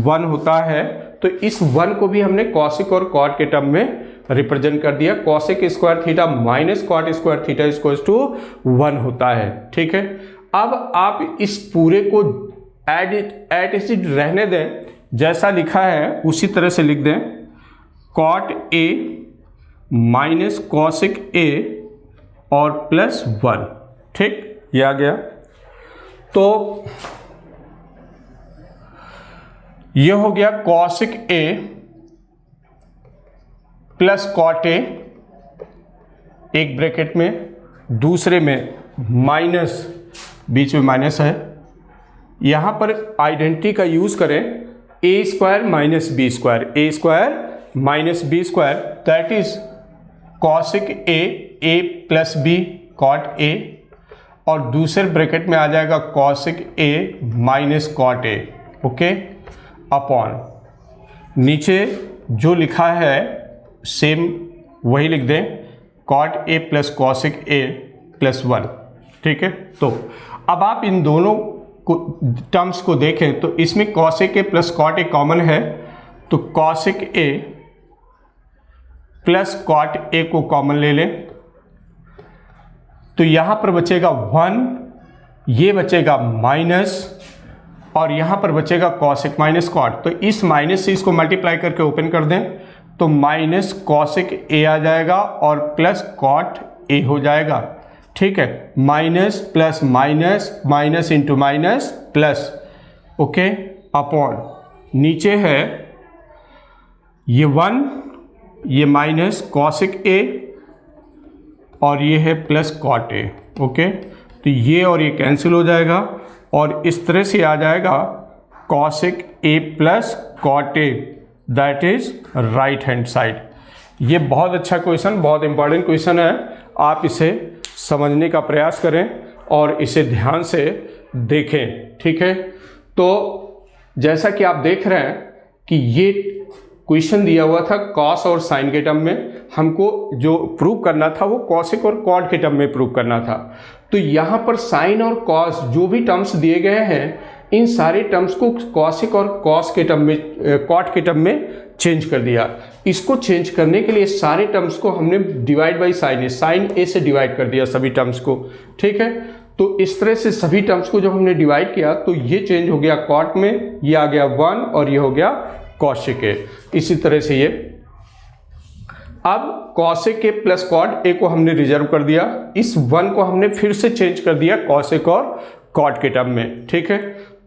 1 होता है। तो इस 1 को भी हमने कॉशिक और कॉट के टर्म में रिप्रेजेंट कर दिया, cosec square theta minus cot square theta is equal to 1 होता है। ठीक है, अब आप इस पूरे को एज इट रहने दें, जैसा लिखा है उसी तरह से लिख दें, कॉट ए माइनस कॉशिक ए और प्लस 1। ठीक, ये आ गया। तो ये हो गया कॉशिक ए प्लस कॉट ए, एक ब्रैकेट में, दूसरे में माइनस, बीच में माइनस है। यहां पर आइडेंटिटी का यूज करें, A square minus B square, A square minus B square that is cosec A plus B cot A, और दूसरे ब्रैकेट में आ जाएगा कॉशिक ए माइनस कॉट ए। ओके, अपॉन नीचे जो लिखा है सेम वही लिख दें, कॉट ए प्लस कॉशिक ए प्लस 1। ठीक है, तो अब आप इन दोनों को टर्म्स को देखें तो इसमें cosec A plus cot a common है, तो कॉशिक ए प्लस कॉट ए को कॉमन ले लें तो यहां पर बचेगा 1, ये बचेगा माइनस और यहां पर बचेगा कॉशिक माइनस कॉट। तो इस माइनस से इसको मल्टीप्लाई करके ओपन कर दें तो माइनस कॉशिक ए आ जाएगा और प्लस कॉट ए हो जाएगा। ठीक है, minus plus minus, minus into minus plus. Okay, upon नीचे है ये 1, ये माइनस कॉशिक ए और ये है प्लस कॉट ए। ओके, तो ये और ये कैंसिल हो जाएगा और इस तरह से आ जाएगा cosec A plus cot a that is right hand side. ये बहुत अच्छा क्वेश्चन, बहुत इंपॉर्टेंट क्वेश्चन है, आप इसे समझने का प्रयास करें और इसे ध्यान से देखें। ठीक है, तो जैसा कि आप देख रहे हैं कि ये क्वेश्चन दिया हुआ था कॉस और साइन के टर्म में, हमको जो प्रूव करना था वो कॉशिक और कॉट के टर्म में प्रूव करना था। तो यहाँ पर साइन और कॉस जो भी टर्म्स दिए गए हैं, इन सारे टर्म्स को कॉशिक और कॉस के टर्म में, कॉट के टर्म में चेंज कर दिया। इसको चेंज करने के लिए सारे टर्म्स को हमने डिवाइड बाई साइन ए से डिवाइड कर दिया सभी टर्म्स को। ठीक है, तो इस तरह से सभी टर्म्स को जब हमने डिवाइड किया तो ये चेंज हो गया कॉट में, ये आ गया 1 और ये हो गया कॉशिक ए। इसी तरह से ये अब कॉशिक ए प्लस कॉट ए को हमने रिजर्व कर दिया, इस 1 को हमने फिर से चेंज कर दिया कॉशिक और कॉट के टर्म में। ठीक है,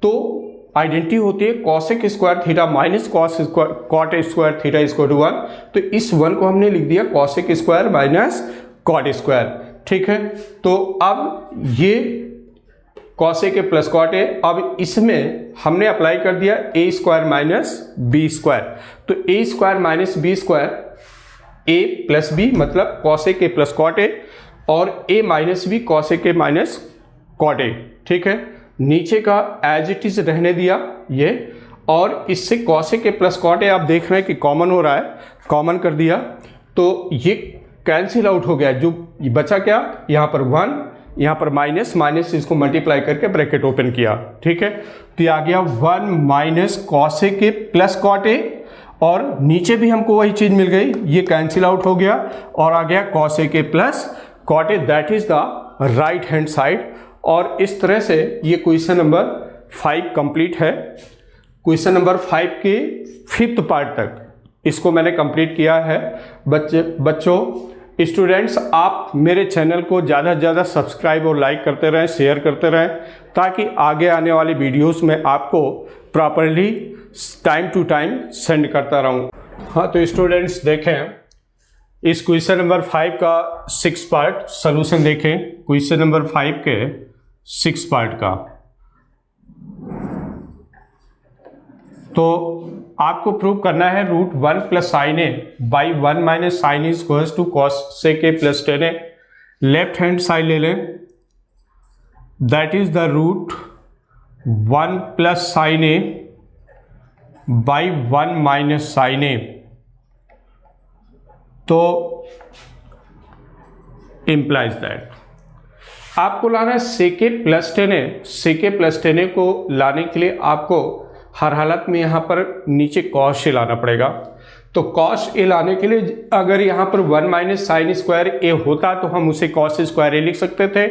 तो आइडेंटिटी होती है cosec square theta minus cot square theta equal to 1। तो इस 1 को हमने लिख दिया cosec square minus cot square ठीक है। तो अब ये कॉस ए के प्लस कॉट ए, अब इसमें हमने अप्लाई कर दिया ए स्क्वायर माइनस बी स्क्वायर, तो ए स्क्वायर माइनस बी स्क्वायर ए प्लस बी मतलब कॉस ए के प्लस कॉट ए, और ए माइनस बी कॉस ए के माइनस कॉट ए, ठीक है। नीचे का एज इट इज रहने दिया ये, और इससे कॉस ए के प्लस कॉट ए आप देख रहे हैं कि कॉमन हो रहा है, कॉमन कर दिया तो ये कैंसिल आउट हो गया। जो बचा क्या, यहाँ पर 1, यहाँ पर माइनस, माइनस इसको मल्टीप्लाई करके ब्रैकेट ओपन किया, ठीक है। तो ये आ गया 1 माइनस कॉस ए के प्लस कॉट ए, और नीचे भी हमको वही चीज मिल गई, ये कैंसिल आउट हो गया और आ गया कॉस ए के plus cot a, that is the right hand side. और इस तरह से ये क्वेश्चन नंबर 5 कंप्लीट है। क्वेश्चन नंबर 5 के 5th पार्ट तक इसको मैंने कंप्लीट किया है। बच्चों स्टूडेंट्स, आप मेरे चैनल को ज़्यादा से ज़्यादा सब्सक्राइब और लाइक करते रहें, शेयर करते रहें, ताकि आगे आने वाली वीडियोस में आपको properly time to time send करता रहूं। हाँ, तो स्टूडेंट्स देखें, इस क्वेश्चन नंबर 5 का 6 पार्ट सॉल्यूशन देखें। क्वेश्चन नंबर 5 के 6 पार्ट का, तो आपको प्रूव करना है root 1 plus sine A by 1 minus sine is equals to cos से के plus tan A. Left hand side ले लें, that is the root 1 plus sine A by 1 minus sine A, तो इंप्लाइज दैट आपको लाना है सेके प्लस टेन ए। सेके प्लस टेन ए को लाने के लिए आपको हर हालत में यहाँ पर नीचे कॉस ए लाना पड़ेगा। तो कॉस ए लाने के लिए अगर यहाँ पर 1 माइनस साइन स्क्वायर ए होता तो हम उसे कॉस स्क्वायर ए लिख सकते थे।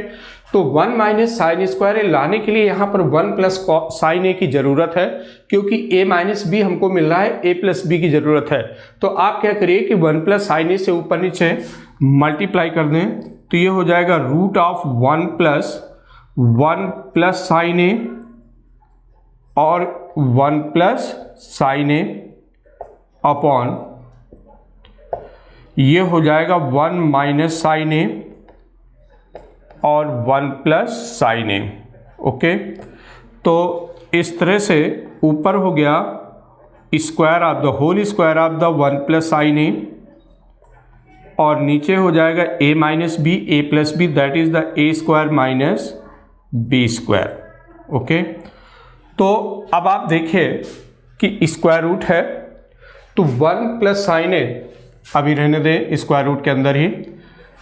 तो 1 माइनस साइन स्क्वायर ए लाने के लिए यहाँ पर 1 प्लस साइन ए की ज़रूरत है, क्योंकि a माइनस बी हमको मिल रहा है, a प्लस बी की ज़रूरत है। तो आप क्या करिए कि 1 प्लस साइन ए से ऊपर नीचे मल्टीप्लाई कर दें, तो ये हो जाएगा root of 1 plus sine A और 1 प्लस साइन ए अपॉन ये हो जाएगा 1 माइनस साइन ए और 1 प्लस साइन ए। ओके, तो इस तरह से ऊपर हो गया square of the whole square of the 1 plus sine A, और नीचे हो जाएगा a minus B A plus B, that is the a square minus B square. Okay, तो अब आप देखिए कि स्क्वायर रूट है, तो 1 प्लस साइन ए अभी रहने दें स्क्वायर रूट के अंदर ही,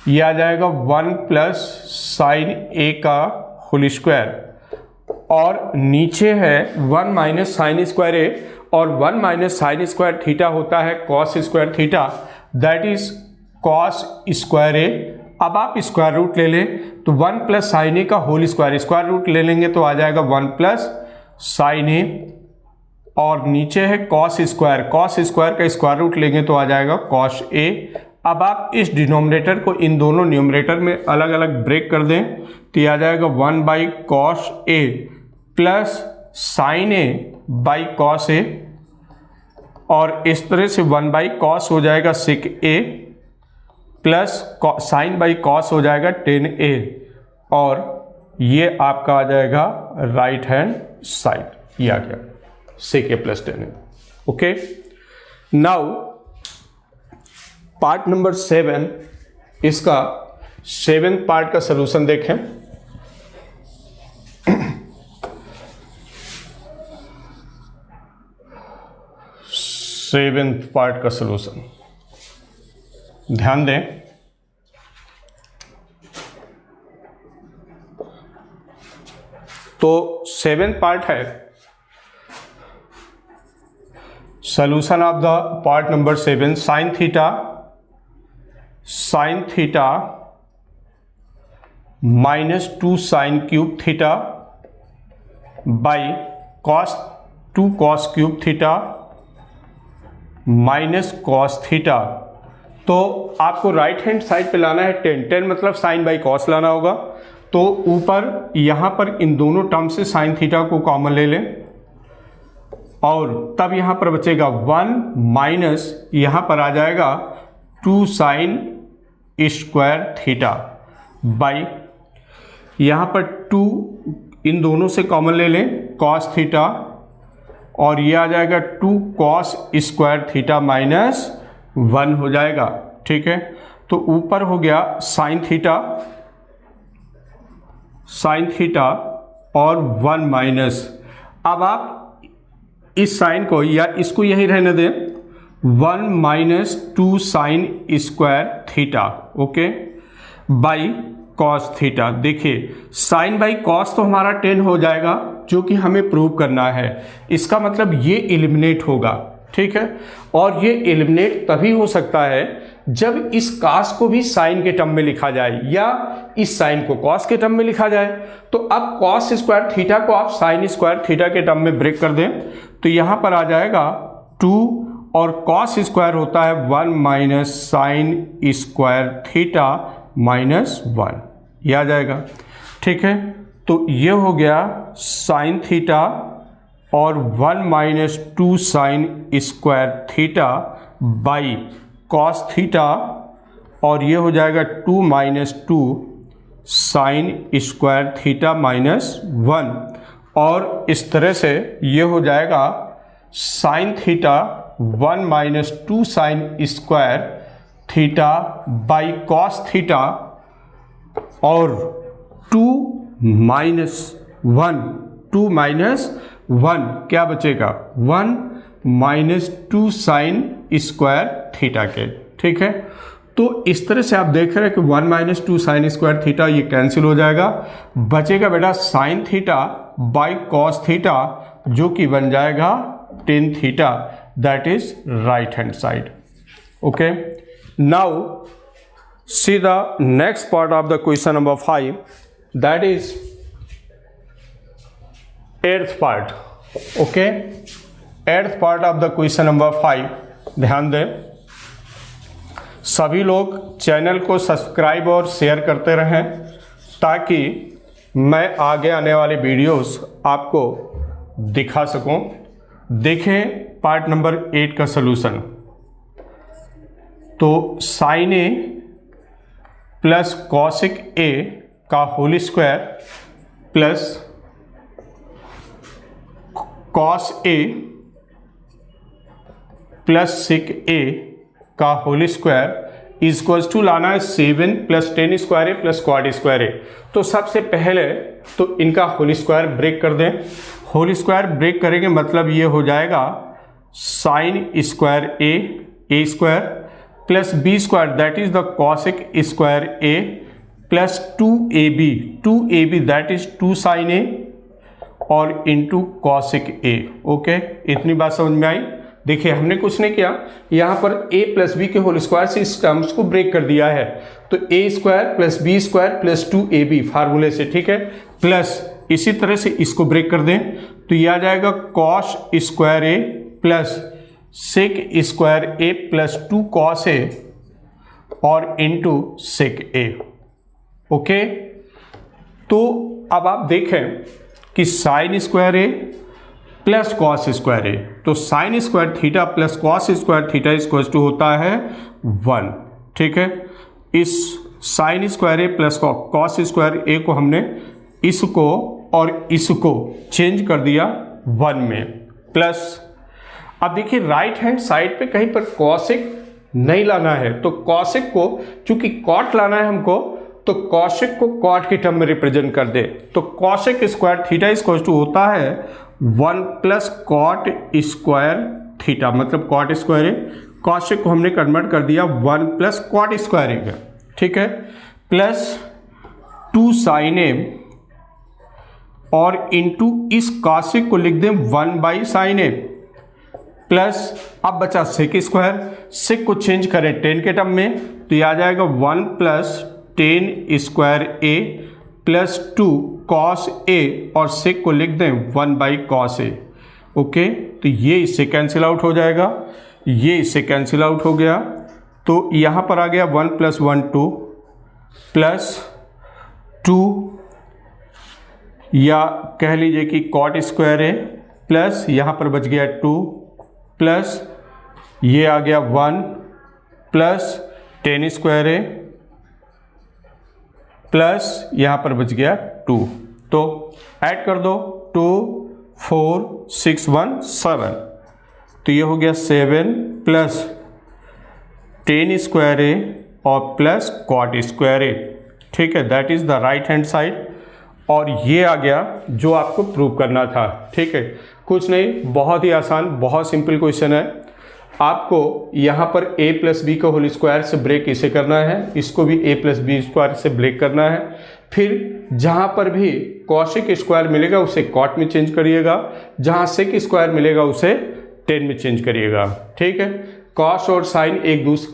ये आ जाएगा 1 प्लस साइन ए का होल स्क्वायर, और नीचे है 1 माइनस साइन स्क्वायर ए, और 1 माइनस साइन स्क्वायर थीटा होता है cos square theta, that is cos square A. अब आप स्क्वायर रूट ले लें, तो 1 प्लस साइन ए का होल स्क्वायर, स्क्वायर रूट ले लेंगे तो आ जाएगा 1 प्लस साइन ए, और नीचे है कॉस स्क्वायर, कॉस स्क्वायर का स्क्वायर रूट लेंगे तो आ जाएगा कॉस ए। अब आप इस डिनोमिनेटर को इन दोनों न्यूमरेटर में अलग अलग ब्रेक कर दें, तो ये आ जाएगा 1 by cos A plus sine A by cos A, और इस तरह से 1 बाई कॉस हो जाएगा sec A plus sine by cos हो जाएगा टेन ए, और ये आपका आ जाएगा राइट हैंड साइड, ये आ गया सेक ए प्लस टेन ए। ओके, नाउ पार्ट नंबर 7, इसका 7th पार्ट का सलूशन देखें। सेवेंथ पार्ट का सलूशन ध्यान दें, तो 7th पार्ट है solution of the part number 7, sine theta -2 sine cube theta by cos 2 cos cube theta minus cos theta. तो आपको राइट हैंड साइड पे लाना है 10 मतलब साइन बाई कॉस लाना होगा। तो ऊपर यहाँ पर इन दोनों टर्म से साइन थीटा को कॉमन ले लें, और तब यहाँ पर बचेगा 1 माइनस यहाँ पर आ जाएगा 2 साइन स्क्वायर थीटा। बाई यहाँ पर 2 इन दोनों से कॉमन ले लें, कॉस थीटा, और ये आ जाएगा 2 कॉस स्क्वायर थीटा माइनस 1 हो जाएगा। ठीक है, तो ऊपर हो गया साइन थीटा और 1 माइनस, अब आप इस साइन को या इसको यही रहने दें, 1 minus 2 sign square theta, okay, by cos theta. देखिए साइन बाई कॉस तो हमारा 10 हो जाएगा, जो कि हमें प्रूव करना है। इसका मतलब ये एलिमिनेट होगा। ठीक है, और ये एलिमिनेट तभी हो सकता है जब इस कॉस को भी साइन के टर्म में लिखा जाए या इस साइन को कॉस के टर्म में लिखा जाए। तो अब कॉस स्क्वायर थीटा को आप साइन स्क्वायर थीटा के टर्म में ब्रेक कर दें, तो यहां पर आ जाएगा 2 और कॉस स्क्वायर होता है 1 minus sine square theta minus 1, ये आ जाएगा। ठीक है, तो ये हो गया साइन थीटा और 1 minus 2 sign square theta by cos theta, और ये हो जाएगा 2 minus 2 sign square theta minus 1, और इस तरह से ये हो जाएगा sine theta 1 minus 2 sign square theta by cos theta, और 2 माइनस 1 क्या बचेगा, 1 माइनस 2 साइन स्क्वायर थीटा के। ठीक है, तो इस तरह से आप देख रहे हैं कि 1 माइनस 2 साइन स्क्वायर थीटा ये कैंसिल हो जाएगा, बचेगा बेटा sign theta by cos theta, जो कि बन जाएगा tan theta, that is right hand side. Okay, now see the next part of the question number 5, that is 8th part. Okay, 8th part of the question number 5, ध्यान दें सभी लोग channel को subscribe और शेयर करते रहें ताकि मैं आगे आने वाले वीडियोस आपको दिखा सकूं। देखें पार्ट नंबर 8 का सलूशन। तो साइन ए प्लस कॉसिक ए का होल स्क्वायर प्लस कॉस ए प्लस सिक ए का होल स्क्वायर इक्वल्स टू लाना है 7 प्लस 10 स्क्वायर ए प्लस क्वाड स्क्वायर ए। तो सबसे पहले तो इनका होल स्क्वायर ब्रेक कर दें। होल स्क्वायर ब्रेक करेंगे मतलब ये हो जाएगा sine square A square plus B square that is the cosec square A plus 2ab that is 2 sine A और इंटू कॉसिक ए। ओके, इतनी बात समझ में आई। देखिए हमने कुछ नहीं किया, यहाँ पर a प्लस बी के होल स्क्वायर से इस टर्म्स को ब्रेक कर दिया है। तो a square plus B square plus 2ab फार्मूले से, ठीक है, प्लस इसी तरह से इसको ब्रेक कर दें तो ये आ जाएगा cos square A plus sec square A plus 2 cos A और इंटू सेक ए। ओके, तो अब आप देखें कि साइन स्क्वायर ए प्लस कॉस स्क्वायर ए, तो sine square theta plus cos square theta equal to होता है 1। ठीक है, इस sine square A plus cos square a को हमने इसको और इसको चेंज कर दिया 1 में, प्लस अब देखिए राइट हैंड साइड पे कहीं पर कॉसिक नहीं लाना है, तो कॉसिक को चूंकि कॉट लाना है हमको, तो कॉसिक को कॉट के टर्म में रिप्रेजेंट कर दे। तो cosec square theta equal to होता है 1 प्लस कॉट स्क्वायर थीटा, मतलब कॉट स्क्वायर ए, कॉसिक को हमने कन्वर्ट कर दिया 1 प्लस कॉट स्क्वायर ए। ठीक है, प्लस 2 साइन ए और इंटू इस कॉसिक को लिख दें 1 बाई साइन ए प्लस अब बचा सेक स्क्वायर, सेक को चेंज करें 10 के टर्म में तो ये आ जाएगा 1 plus 10 square A plus 2 cos A और सेक को लिख दें 1 बाई कॉस ए। ओके, तो ये इससे कैंसिल आउट हो जाएगा, ये इससे कैंसिल आउट हो गया, तो यहाँ पर आ गया 1 प्लस 1 2 प्लस 2 या कह लीजिए कि कॉट स्क्वायर ए प्लस यहाँ पर बच गया 2 प्लस ये आ गया 1 प्लस 10 स्क्वायर ए प्लस यहाँ पर बच गया 2, तो ऐड कर दो 2 4 6 1 7, तो ये हो गया 7 प्लस टेन स्क्वायर ए और प्लस कॉट स्क्वायर ए, ठीक है, that is the right hand side. और ये आ गया जो आपको प्रूव करना था, ठीक है, कुछ नहीं, बहुत ही आसान, बहुत सिंपल क्वेश्चन है। आपको यहाँ पर a प्लस बी का होल स्क्वायर से ब्रेक इसे करना है, इसको भी a प्लस बी स्क्वायर से ब्रेक करना है। फिर जहाँ पर भी कॉशिक स्क्वायर मिलेगा उसे कॉट में चेंज करिएगा, जहाँ सेक स्क्वायर मिलेगा उसे टेन में चेंज करिएगा, ठीक है। कॉस और साइन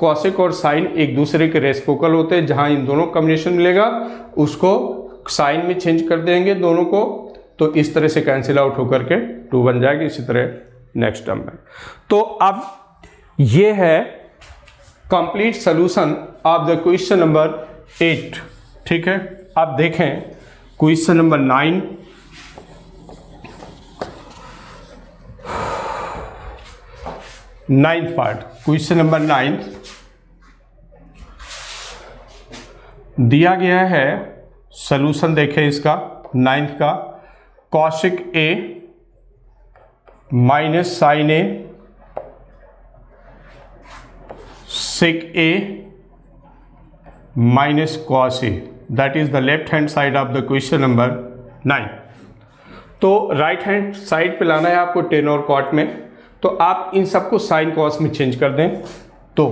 कॉशिक और साइन एक दूसरे के रेसिप्रोकल होते हैं, जहाँ इन दोनों कॉम्बिनेशन मिलेगा उसको साइन में चेंज कर देंगे दोनों को, तो इस तरह से कैंसिल आउट होकर के 2 बन जाएगी। इसी तरह नेक्स्ट टर्म में, तो अब ये है complete solution of the question number 8, ठीक है। अब देखें question number 9, ninth part, question number 9 दिया गया है। सॉल्यूशन देखें इसका 9th का, cosec A minus sine A sec a minus cos A, that is the left hand side of the question number 9। तो राइट हैंड साइड पे लाना है आपको टेन और कॉट में, तो आप इन सबको साइन कॉस में चेंज कर दें। तो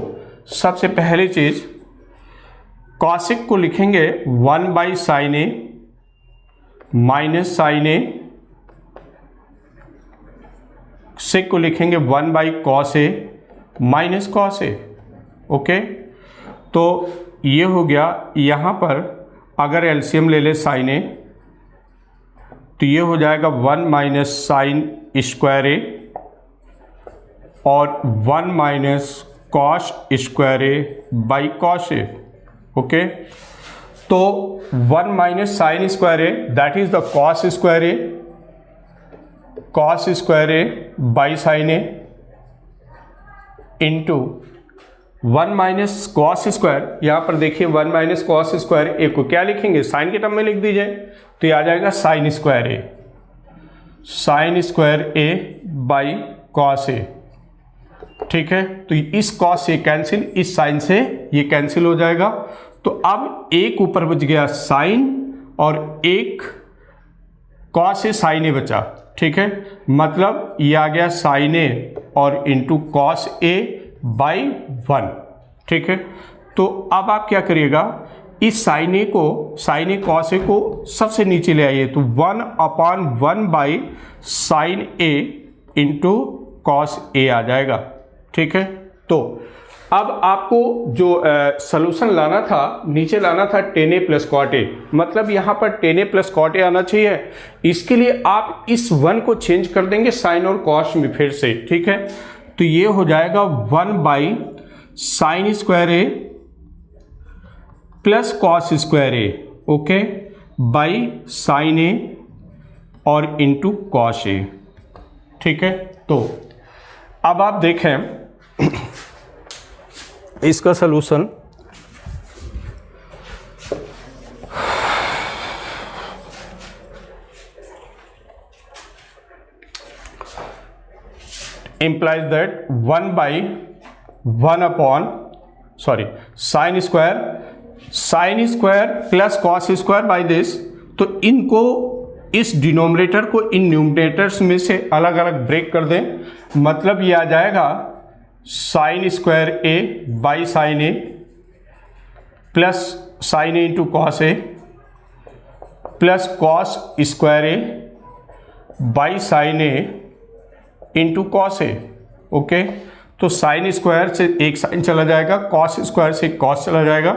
सबसे पहली चीज कॉशिक को लिखेंगे 1 by sine A minus sine A, sec को लिखेंगे 1 by cos A minus cos A, okay. तो ये हो गया, यहाँ पर अगर एलसीएम ले ले साइन ए तो ये हो जाएगा 1 माइनस साइन स्क्वायर ए और 1 minus cos square A by cos A, okay. तो 1 minus sine square A that is the cos square A by sine A into 1 minus cos square, यहाँ पर देखिए 1 minus cos square a को क्या लिखेंगे, sign के term में लिख दीजिए, तो ये आ जाएगा sine square A by cos A, ठीक है। तो इस कॉस से कैंसिल, इस साइन से ये कैंसिल हो जाएगा। तो अब एक ऊपर बच गया साइन और एक कॉस से साइन ए बचा, ठीक है, मतलब ये आ गया साइन ए और इंटू कॉस ए बाई 1, ठीक है। तो अब आप क्या करिएगा, इस साइन ए कॉस ए को सबसे नीचे ले आइए, तो 1/1 by sine A into cos A आ जाएगा, ठीक है। तो अब आपको जो सॉल्यूशन लाना था, नीचे लाना था tan A plus cot a, मतलब यहाँ पर tan A plus cot a आना चाहिए। इसके लिए आप इस 1 को चेंज कर देंगे साइन और कॉस में फिर से, ठीक है। तो ये हो जाएगा 1 by sine square A plus cos square A, okay, by sine A और इंटू कॉस ए, ठीक है। तो अब आप देखें इसका solution, implies that 1 by 1 upon sine square plus cos square by this. तो इनको, इस डिनोमिनेटर को इन न्यूमरेटर्स में से अलग अलग ब्रेक कर दें, मतलब ये आ जाएगा sine square A by sine A plus sine A into cos A plus cos square A by sine A into cos A, okay. तो साइन स्क्वायर से एक साइन चला जाएगा, कॉस स्क्वायर से कॉस चला जाएगा,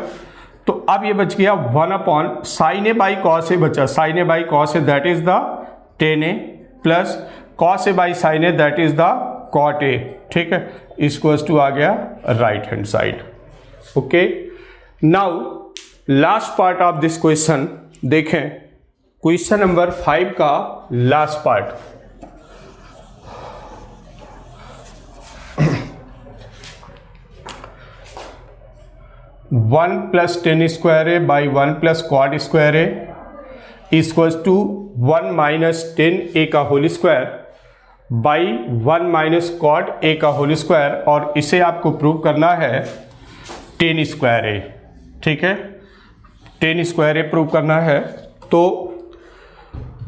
तो अब ये बच गया 1 upon sine A by cos A बचा, sine A by cos A that is the tan A plus cos A by sine A that is the cot A, ठीक है। इक्वल्स टू आ गया right hand side, okay. Now last part of this question देखें, question number 5 का last part. 1 plus tan square A by 1 plus cot square A equals to 1 minus tan ए का whole square by 1 minus cot A का whole square, और इसे आपको prove करना है ten square A. ठीक है, टेन स्क्वायर ए प्रूव करना है। तो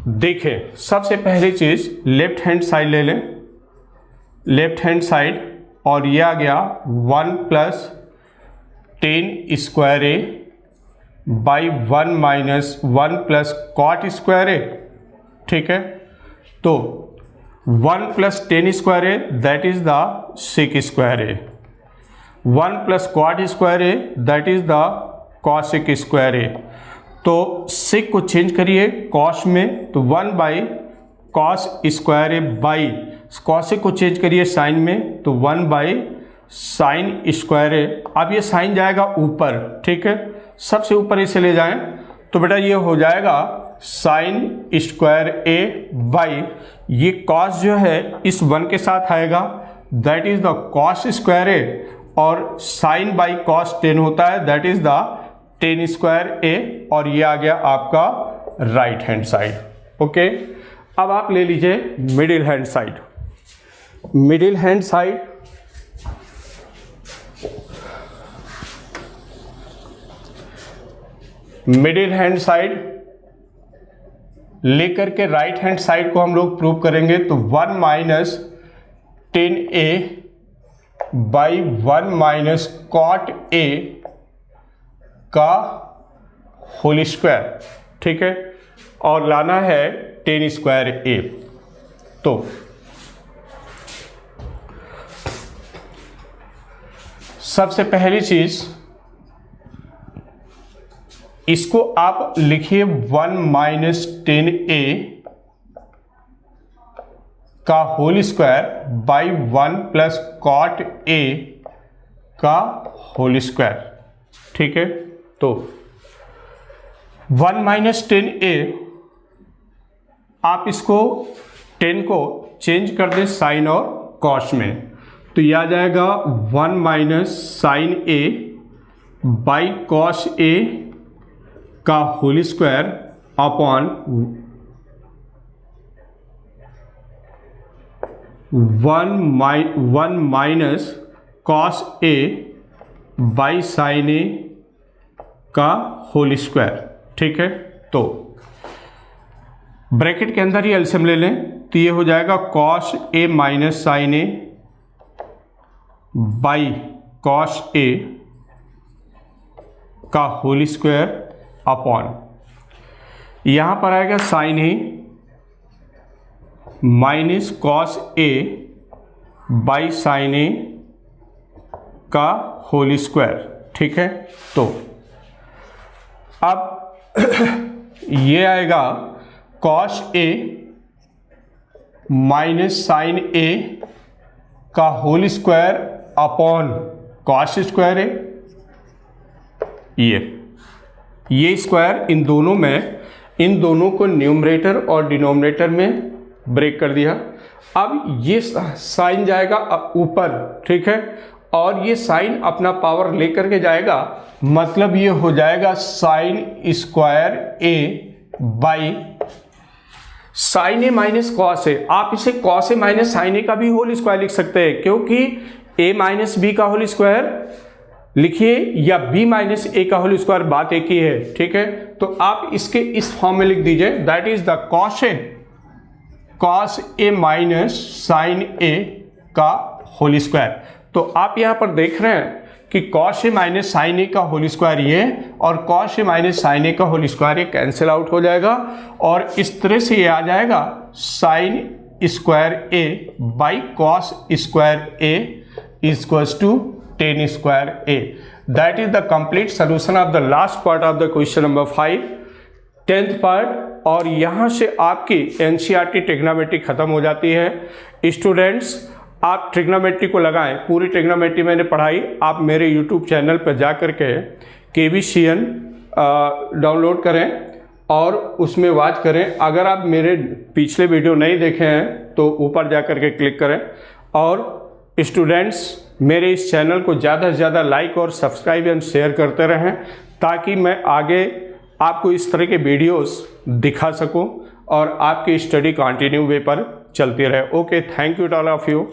देखें, सबसे पहली चीज़ लेफ्ट हैंड साइड ले लें, लेफ्ट हैंड साइड, और ये आ गया 1 plus tan square A by 1 minus 1 plus cot square A. ठीक है, तो 1 plus tan square A that is the sec square A, 1 plus cot square A that is the cosec square ए। तो sec को change करिए cos में, तो 1 by cos square A by cosec को change करिए साइन में, तो 1 बाई साइन स्क्वायर ए। अब ये साइन जाएगा ऊपर, ठीक है, सबसे ऊपर इसे ले जाएं, तो बेटा ये हो जाएगा साइन स्क्वायर ए बाई ये कॉस जो है इस 1 के साथ आएगा that is the cos square A, और साइन बाई कॉस 10 होता है that is the tan square A, और ये आ गया आपका राइट हैंड साइड। ओके, अब आप ले लीजिए middle hand side. Middle hand side middle hand side लेकर के राइट हैंड साइड को हम लोग प्रूव करेंगे, तो 1 minus tan a by 1 minus cot a का होल स्क्वायर। ठीक है, और लाना है टेन स्क्वायर ए। तो सबसे पहली चीज इसको आप लिखिए 1 माइनस टेन ए का whole square by 1 plus cot a का होल स्क्वायर। ठीक है, तो 1 माइनस टेन ए, आप इसको 10 को चेंज कर दें साइन और कॉस में, तो यह आ जाएगा 1 minus sine A by cos A का whole square upon 1 minus cos A by sine ए का होल स्क्वायर। ठीक है, तो ब्रैकेट के अंदर ही एलसीएम ले लें, तो ये हो जाएगा cos A minus sine A by cos A का होल स्क्वायर अपॉन, यहां पर आएगा sine A minus cos A by sine ए का होल स्क्वायर। ठीक है, तो अब ये आएगा कॉस ए माइनस साइन ए का whole square upon cos square A. ये स्क्वायर इन दोनों को न्यूमरेटर और डिनोमिनेटर में ब्रेक कर दिया। अब ये साइन जाएगा ऊपर, ठीक है, और ये साइन अपना पावर लेकर के जाएगा, मतलब ये हो जाएगा sine square A by sine A minus cos A. आप इसे कॉस ए माइनस साइन ए का भी होल स्क्वायर लिख सकते हैं, क्योंकि ए माइनस बी का होल स्क्वायर लिखिए या b माइनस ए का होल स्क्वायर, बात एक ही है। ठीक है, तो आप इसके इस फॉर्म में लिख दीजिए that is the cos A minus sine ए का होल स्क्वायर। तो आप यहां पर देख रहे हैं कि कॉस ए माइनस साइन ए का होल स्क्वायर ये, और कॉस ए माइनस साइन ए का होल स्क्वायर ये कैंसिल आउट हो जाएगा, और इस तरह से ये आ जाएगा sine square A by cos square A equals to tan square A. That is the complete solution of the last part of the question number 5, 10th part. और यहां से आपकी एनसीईआरटी ट्रिग्नोमेट्री खत्म हो जाती है। स्टूडेंट्स, आप ट्रिग्नोमेट्री को लगाएं, पूरी ट्रिग्नोमेट्री मैंने पढ़ाई, आप मेरे यूट्यूब चैनल पर जा कर के KVCN डाउनलोड करें और उसमें वॉच करें। अगर आप मेरे पिछले वीडियो नहीं देखे हैं तो ऊपर जा कर के क्लिक करें, और स्टूडेंट्स मेरे इस चैनल को ज़्यादा से ज़्यादा लाइक और सब्सक्राइब एंड शेयर करते रहें, ताकि मैं आगे आपको इस तरह के वीडियोस दिखा सकूं और आपकी स्टडी कंटिन्यू वे पर चलती रहे। Okay, thank you to all of you.